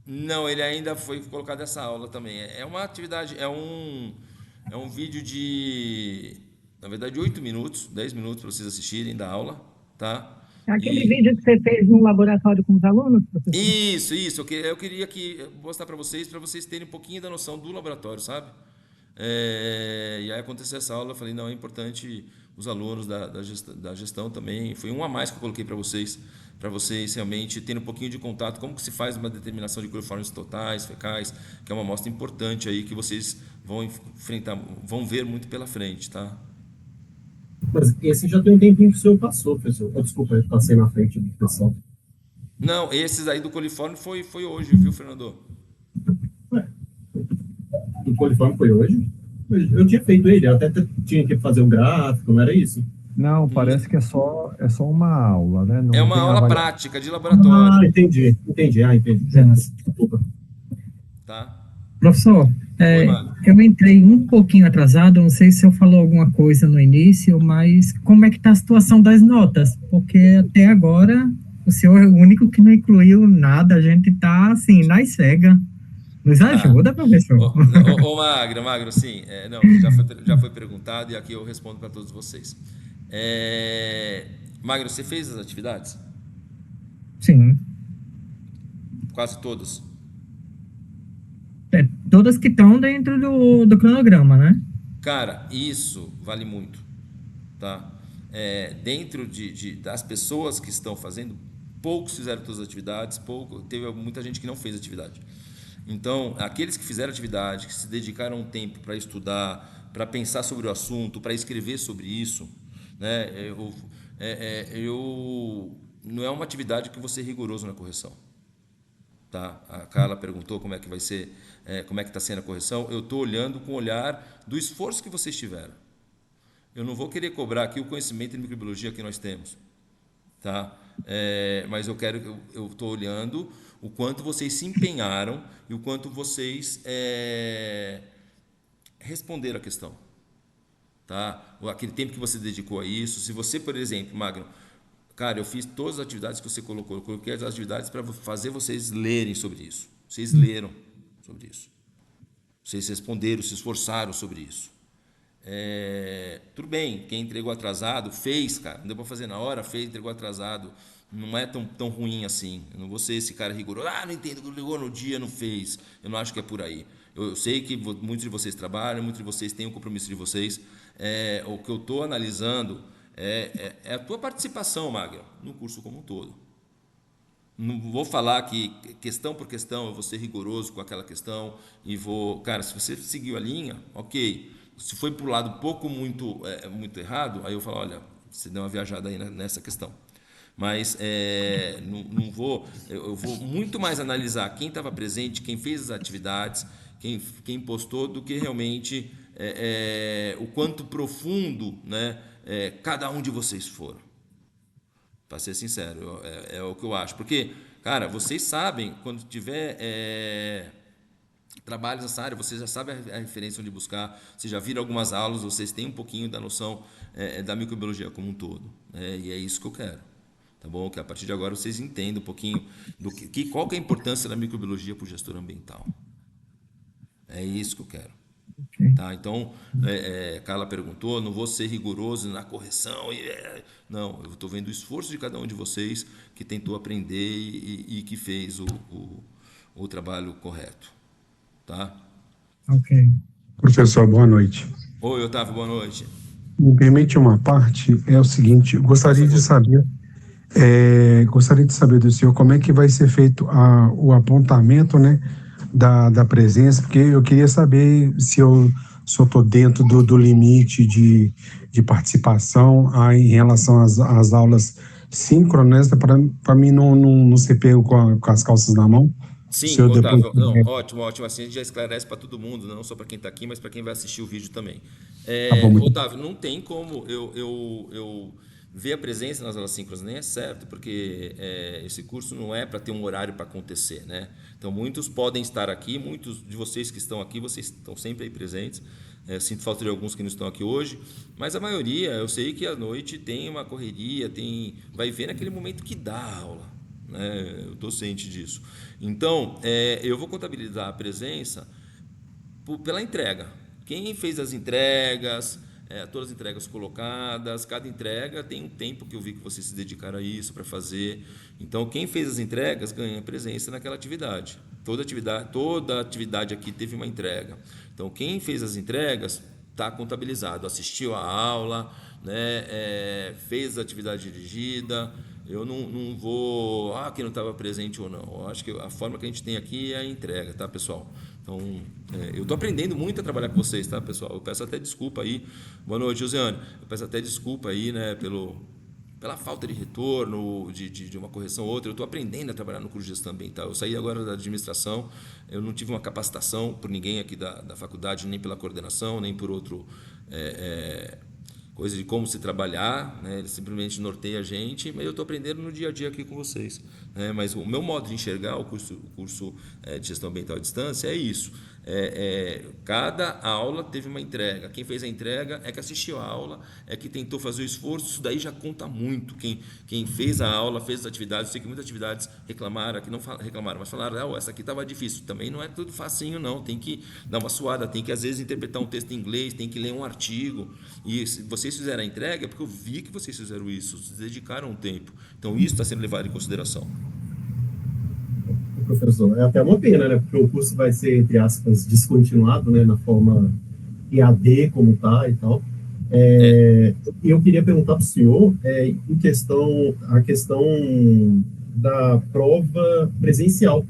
Não, ele ainda foi colocado essa aula também. É uma atividade, é um vídeo de, na verdade, 8 minutos, 10 minutos para vocês assistirem da aula, tá? Aquele vídeo que você fez no laboratório com os alunos, professor? Isso. Eu queria mostrar para vocês terem um pouquinho da noção do laboratório, sabe? E aí aconteceu essa aula, eu falei, não, é importante os alunos da gestão também. Foi um a mais que eu coloquei para vocês realmente terem um pouquinho de contato, como que se faz uma determinação de coliformes totais, fecais, que é uma amostra importante aí que vocês vão enfrentar, vão ver muito pela frente, tá? Mas esse já tem um tempinho que o senhor passou, professor. Desculpa, eu passei na frente do pessoal. Não, esses aí do coliforme foi hoje, viu, Fernando? O coliforme foi hoje? Eu tinha feito ele, até tinha que fazer o gráfico, não era isso? Não, parece que é só uma aula, né? Não é uma tem aula avalia... prática de laboratório. Entendi. Entendi. Desculpa. Tá? Professor, eu entrei um pouquinho atrasado, não sei se eu falou alguma coisa no início, mas como é que está a situação das notas? Porque até agora o senhor é o único que não incluiu nada, a gente está assim, na cega. Nos ajuda, professor. Ô Magro, sim. Não, já foi perguntado e aqui eu respondo para todos vocês. Magro, você fez as atividades? Sim. Quase todas? Todas que estão dentro do cronograma, né? Cara, isso vale muito, tá? Dentro das pessoas que estão fazendo, poucos fizeram todas as atividades, teve muita gente que não fez atividade. Então, aqueles que fizeram atividade, que se dedicaram um tempo para estudar, para pensar sobre o assunto, para escrever sobre isso, né? Não é uma atividade que eu vou ser rigoroso na correção. Tá? A Carla perguntou como é que vai ser, como é que está sendo a correção. Eu estou olhando com o olhar do esforço que vocês tiveram. Eu não vou querer cobrar aqui o conhecimento de microbiologia que nós temos, tá? Mas eu estou olhando o quanto vocês se empenharam e o quanto vocês responderam a questão, tá? Aquele tempo que você dedicou a isso. Se você, por exemplo, Magno, cara, eu fiz todas as atividades que você colocou, eu coloquei as atividades para fazer vocês lerem sobre isso. Vocês leram sobre isso. Vocês responderam, se esforçaram sobre isso. Tudo bem, quem entregou atrasado, fez, cara, não deu para fazer na hora, fez, entregou atrasado, não é tão ruim assim. Eu não vou ser esse cara rigoroso, não entendo, ligou no dia, não fez. Eu não acho que é por aí. Eu sei que muitos de vocês trabalham, muitos de vocês têm um compromisso de vocês. O que eu estou analisando é a tua participação, Magno, no curso como um todo. Não vou falar que questão por questão eu vou ser rigoroso com aquela questão e vou... Cara, se você seguiu a linha, ok. Se foi para o lado muito errado, aí eu falo, olha, você deu uma viajada aí nessa questão. Mas não vou... Eu vou muito mais analisar quem estava presente, quem fez as atividades, quem postou, do que realmente o quanto profundo, né, cada um de vocês foram. Para ser sincero, é o que eu acho. Porque, cara, vocês sabem, quando tiver trabalhos nessa área, vocês já sabem a referência onde buscar, vocês já viram algumas aulas, vocês têm um pouquinho da noção da microbiologia como um todo. E é isso que eu quero. Tá bom? Que a partir de agora vocês entendam um pouquinho qual que é a importância da microbiologia para o gestor ambiental. É isso que eu quero. Okay. Tá? Então, Carla perguntou, não vou ser rigoroso na correção. Não, eu estou vendo o esforço de cada um de vocês que tentou aprender e que fez o trabalho correto. Tá? Ok. Professor, boa noite. Oi, Otávio, boa noite. Me permite uma parte, é o seguinte, eu gostaria de saber do senhor como é que vai ser feito o apontamento, né, da presença, porque eu queria saber se eu estou dentro do limite de participação em relação às aulas síncronas, para mim não ser pego com as calças na mão, Sim, seu Otávio, não, depoimento. ótimo, ótimo. Assim a gente já esclarece para todo mundo, não só para quem está aqui, mas para quem vai assistir o vídeo também. Tá bom, muito Otávio, não tem como eu ver a presença nas aulas síncronas, nem é certo, porque esse curso não é para ter um horário para acontecer, né? Então, muitos podem estar aqui, muitos de vocês que estão aqui, vocês estão sempre aí presentes. Sinto falta de alguns que não estão aqui hoje, mas a maioria, eu sei que à noite tem uma correria, vai ver naquele momento que dá a aula. Né? Eu estou ciente disso. Então, eu vou contabilizar a presença pela entrega. Quem fez as entregas, todas as entregas colocadas, cada entrega tem um tempo que eu vi que vocês se dedicaram a isso para fazer. Então, quem fez as entregas ganha presença naquela atividade. Toda atividade aqui teve uma entrega. Então, quem fez as entregas está contabilizado, assistiu a aula, né, fez a atividade dirigida. Eu não vou, quem não estava presente ou não. Eu acho que a forma que a gente tem aqui é a entrega, tá, pessoal? Então, eu estou aprendendo muito a trabalhar com vocês, tá, pessoal? Eu peço até desculpa aí. Boa noite, Josiane. Eu peço até desculpa aí, né, pela falta de retorno, de uma correção ou outra. Eu estou aprendendo a trabalhar no curso de gestão ambiental. Eu saí agora da administração, eu não tive uma capacitação por ninguém aqui da faculdade, nem pela coordenação, nem por outro... coisa de como se trabalhar, né? Ele simplesmente norteia a gente, mas eu estou aprendendo no dia a dia aqui com vocês, né? Mas o meu modo de enxergar o curso de gestão ambiental à distância é isso. Cada aula teve uma entrega. Quem fez a entrega é que assistiu a aula, é que tentou fazer o esforço. Isso daí já conta muito. Quem fez a aula, fez as atividades. Eu sei que muitas atividades reclamaram, aqui não reclamaram, mas falaram, essa aqui estava difícil. Também não é tudo facinho, não. Tem que dar uma suada, tem que às vezes interpretar um texto em inglês, tem que ler um artigo. E se vocês fizeram a entrega, é porque eu vi que vocês fizeram isso, se dedicaram um tempo. Então isso está sendo levado em consideração. Professor, é até uma pena, né? Porque o curso vai ser, entre aspas, descontinuado, né? Na forma EAD, como tá e tal. Eu queria perguntar para o senhor, a questão da prova presencial.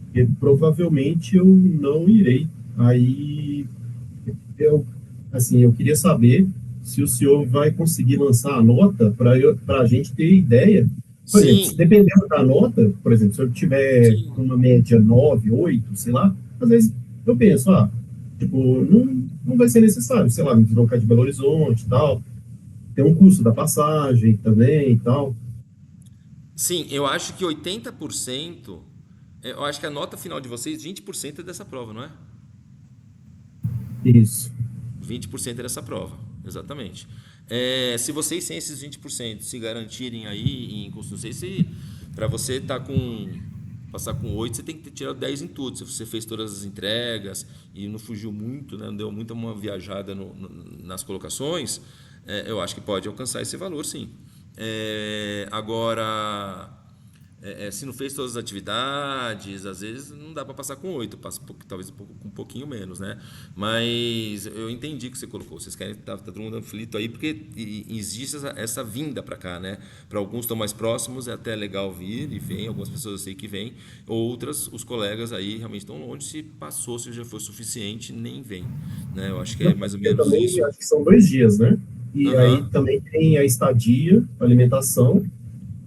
Porque provavelmente eu não irei. Aí, eu queria saber se o senhor vai conseguir lançar a nota para a gente ter ideia. Por exemplo, dependendo da nota, por exemplo, se eu tiver uma média 9, 8, sei lá, às vezes eu penso, não vai ser necessário, sei lá, me deslocar de Belo Horizonte e tal. Tem um custo da passagem também e tal. Sim, eu acho que 80%, eu acho que a nota final de vocês, 20% é dessa prova, não é? Isso. 20% é dessa prova, exatamente. Se vocês sem esses 20% se garantirem aí em curso, não sei se para você passar com 8, você tem que ter tirado 10 em tudo. Se você fez todas as entregas e não fugiu muito, né, não deu muita uma viajada nas colocações, eu acho que pode alcançar esse valor, sim. Agora, se não fez todas as atividades, às vezes não dá para passar com 8, passa talvez com um pouquinho menos, né? Mas eu entendi o que você colocou. Vocês querem tá todo mundo aflito aí, porque existe essa vinda para cá, né? Para alguns estão mais próximos, é até legal vir e vem, algumas pessoas eu sei que vêm, outras, os colegas aí realmente estão longe, se passou, se já foi suficiente, nem vem, né? Eu acho que é mais ou menos também, isso. acho que são 2 dias, né? E aí também tem a estadia, a alimentação.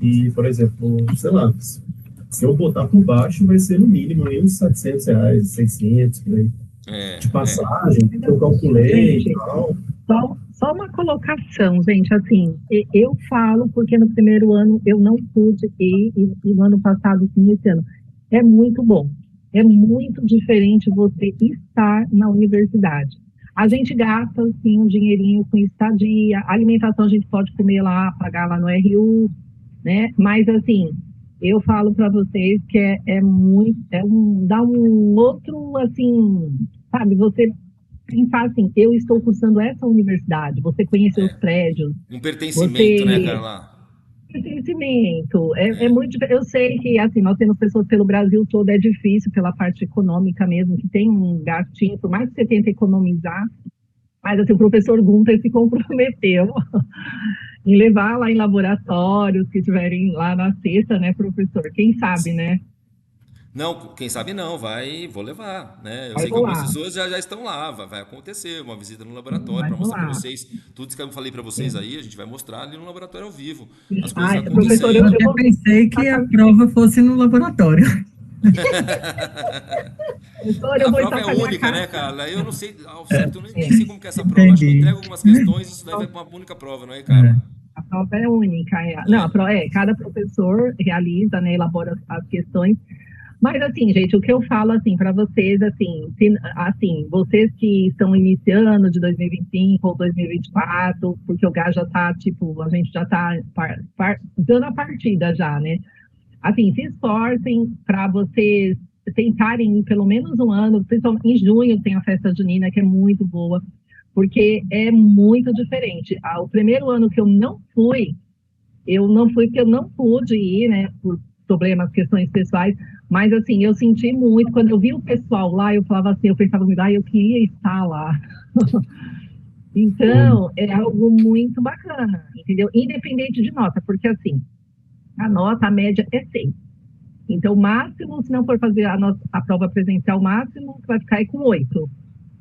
E, por exemplo, sei lá, se eu botar por baixo, vai ser no mínimo aí uns R$700, 600, por aí. De passagem, eu calculei e tal. Só uma colocação, gente, assim, eu falo porque no primeiro ano eu não pude ir, e no ano passado, sim, esse ano. É muito bom. É muito diferente você estar na universidade. A gente gasta, assim, um dinheirinho com estadia, alimentação a gente pode comer lá, pagar lá no RU, né? Mas assim, eu falo para vocês que dá um outro, assim, sabe, você pensar assim, eu estou cursando essa universidade, você conhecer os prédios. Um pertencimento, né, Carla? Pertencimento, é muito, eu sei que, assim, nós temos pessoas pelo Brasil todo, é difícil pela parte econômica mesmo, que tem um gastinho, por mais que você tente economizar, mas assim, o professor Gunter se comprometeu em levar lá em laboratórios que estiverem lá na sexta, né, professor? Quem sabe, né? Não, quem sabe não, vou levar, né? Eu sei que rolar. algumas pessoas já estão lá, vai acontecer uma visita no laboratório para mostrar para vocês tudo isso que eu falei para vocês aí, a gente vai mostrar ali no laboratório ao vivo, as coisas Professor, acontecendo. Eu pensei que a prova fosse no laboratório. Professor, eu A vou prova é estar com a minha única, né, carta. Carla? Eu não sei ao certo, eu nem sei como que é essa prova. Acho que eu Entendi. entrego algumas questões e isso daí vai para uma única prova, não é, Carla? A prova é única. Não, cada professor realiza, né, elabora as questões. Mas assim, gente, o que eu falo assim para vocês, assim, vocês que estão iniciando de 2025 ou 2024, porque o gás já está, tipo, a gente já está dando a partida já, né? Assim, se esforcem para vocês tentarem ir pelo menos um ano, principalmente em junho tem a festa junina, que é muito boa, porque é muito diferente. O primeiro ano que eu não fui porque eu não pude ir, né, por problemas, questões pessoais, mas assim, eu senti muito, quando eu vi o pessoal lá, eu falava assim, eu pensava comigo, eu queria estar lá. Então, é algo muito bacana, entendeu? Independente de nota, porque assim, a média é 6. Então, o máximo, se não for fazer a prova presencial, o máximo, você vai ficar aí com 8,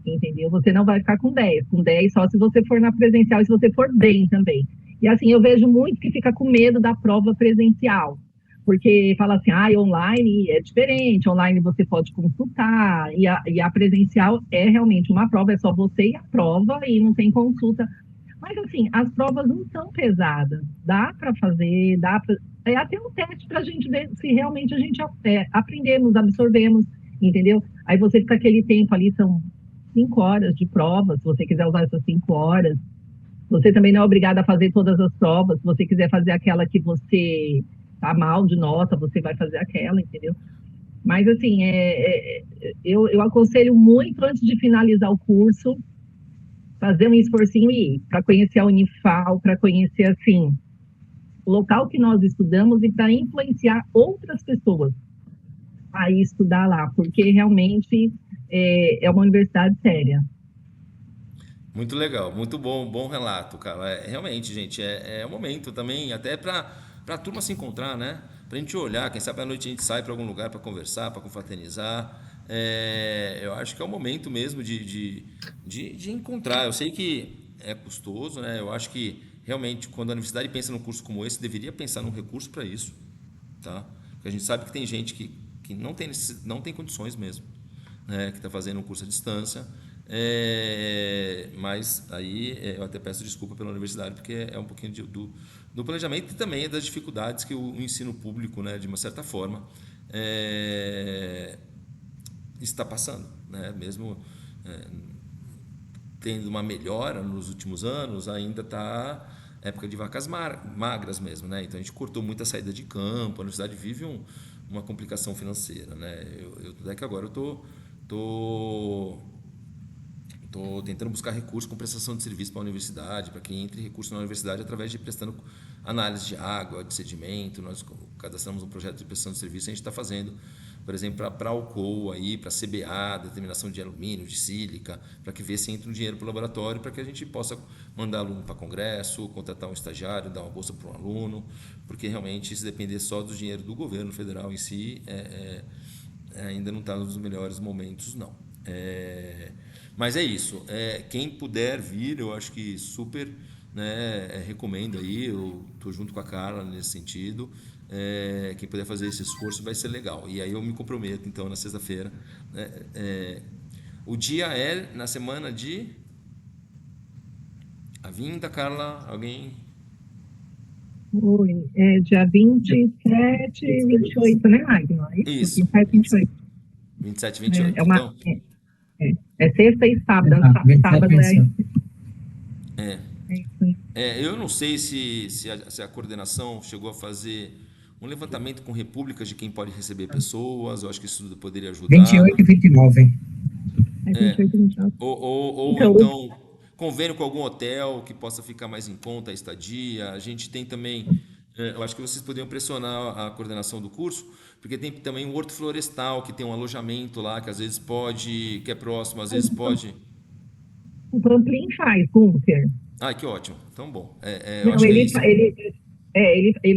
entendeu? Você não vai ficar com 10. Com 10 só se você for na presencial e se você for bem também. E assim, eu vejo muito que fica com medo da prova presencial, porque fala assim, online é diferente, online você pode consultar, e a presencial é realmente uma prova, é só você e a prova, e não tem consulta. Mas assim, as provas não são pesadas, dá para fazer, é até um teste para a gente ver se realmente a gente aprendemos, absorvemos, entendeu? Aí você fica aquele tempo ali, são 5 horas de prova, se você quiser usar essas 5 horas. Você também não é obrigado a fazer todas as provas, se você quiser fazer aquela que você tá mal de nota, você vai fazer aquela, entendeu? Mas assim, eu aconselho muito antes de finalizar o curso, fazer um esforcinho e ir, para conhecer a Unifal, para conhecer, assim, o local que nós estudamos e para influenciar outras pessoas a estudar lá, porque realmente é uma universidade séria. Muito legal, muito bom, bom relato, cara. Realmente, gente, é um momento também, até para a turma se encontrar, né? Pra gente olhar, quem sabe à noite a gente sai para algum lugar para conversar, para confraternizar. Eu acho que é o momento mesmo de encontrar. Eu sei que é custoso, né? Eu acho que realmente quando a universidade pensa num curso como esse, deveria pensar num recurso para isso, tá? Porque a gente sabe que tem gente que não tem condições mesmo, né? Que está fazendo um curso à distância. Mas aí eu até peço desculpa pela universidade, porque é um pouquinho do planejamento e também das dificuldades que o ensino público, né, de uma certa forma, está passando, né? Mesmo tendo uma melhora nos últimos anos, ainda está época de vacas magras mesmo, né? Então a gente cortou muita saída de campo, a universidade vive uma complicação financeira, né? Até que agora eu tô tentando buscar recursos com prestação de serviço para a universidade, para que entre recursos na universidade através de prestando análise de água, de sedimento. Nós cadastramos um projeto de prestação de serviço, a gente está fazendo, por exemplo, para a Alcoa, para a CBA, determinação de alumínio, de sílica, para que vê se entra um dinheiro para o laboratório, para que a gente possa mandar aluno para congresso, contratar um estagiário, dar uma bolsa para um aluno, porque realmente se depender só do dinheiro do governo federal em si, ainda não está nos melhores momentos, não. Mas é isso, quem puder vir, eu acho que super, né, recomendo aí, eu estou junto com a Carla nesse sentido, quem puder fazer esse esforço vai ser legal, e aí eu me comprometo então na sexta-feira, o dia é na semana de a vinda, Carla, alguém? Oi, dia 27 e 28, né, Magno? Isso. 27 e 28. 27 e 28, então... É sexta e sábado. Sábado eu não sei se a coordenação chegou a fazer um levantamento com repúblicas de quem pode receber pessoas. Eu acho que isso poderia ajudar. 28 e 29. 28 e 29. Ou então convênio com algum hotel que possa ficar mais em conta a estadia. A gente tem também... eu acho que vocês poderiam pressionar a coordenação do curso, porque tem também o Horto Florestal, que tem um alojamento lá, que às vezes pode, que é próximo, às vezes pode... O Pamplin faz, Gunter. Que ótimo. Então, bom. Ele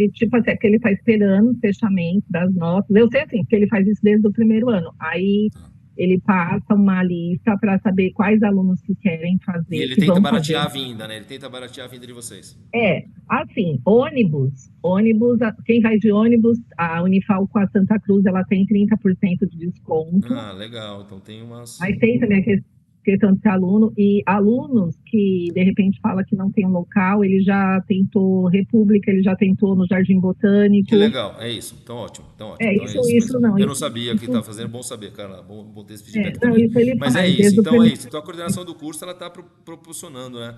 tipo assim, porque ele está esperando o fechamento das notas. Eu sei assim, porque ele faz isso desde o primeiro ano. Aí ele passa uma lista para saber quais alunos que querem fazer. E ele que tenta vão baratear fazer. a vinda, né? Ele tenta baratear a vinda de vocês. Assim, ônibus, quem vai de ônibus, a Unifal com a Santa Cruz, ela tem 30% de desconto. Ah, legal. Então tem umas... Mas tem também a questão de ser aluno, e alunos que, de repente, fala que não tem um local, ele já tentou República, ele já tentou no Jardim Botânico. Que legal, é isso. Então ótimo, então ótimo. É, então, isso, é isso isso mesmo. não. Eu isso, não sabia o que isso, estava fazendo, bom saber, cara. Bom ter esse feedback não, também. isso ele Mas faz, é isso, desde o então é primeiro- isso. Então a coordenação do curso, ela está proporcionando, né?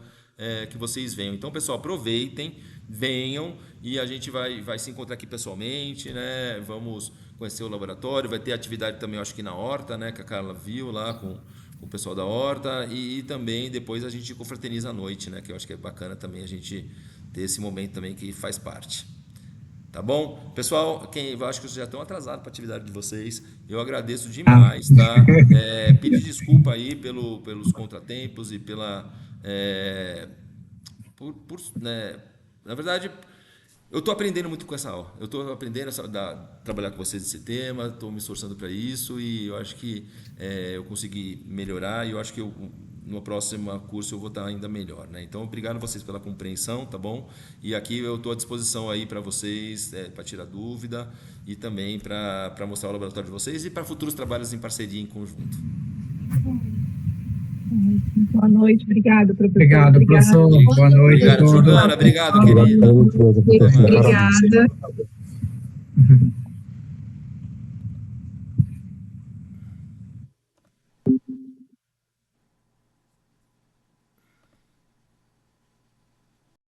Que vocês venham. Então, pessoal, aproveitem, venham e a gente vai se encontrar aqui pessoalmente, né? Vamos conhecer o laboratório, vai ter atividade também, eu acho que na horta, né? Que a Carla viu lá com o pessoal da horta e também depois a gente confraterniza à noite, né? Que eu acho que é bacana também a gente ter esse momento também que faz parte. Tá bom? Pessoal, eu acho que vocês já estão atrasados para a atividade de vocês. Eu agradeço demais, tá? Pedir desculpa aí pelos contratempos e né? Na verdade, eu estou aprendendo muito com essa aula. Eu estou aprendendo a trabalhar com vocês esse tema, estou me esforçando para isso e eu acho que eu consegui melhorar e eu acho que no próximo curso eu vou estar ainda melhor, né? Então, obrigado a vocês pela compreensão, tá bom? E aqui eu estou à disposição aí para vocês, para tirar dúvida e também para mostrar o laboratório de vocês e para futuros trabalhos em parceria, em conjunto. Boa noite, obrigado, professor. Obrigado, professor. Boa noite a Obrigado, todos. Jordana. Obrigado, querida. Obrigada. Parabéns.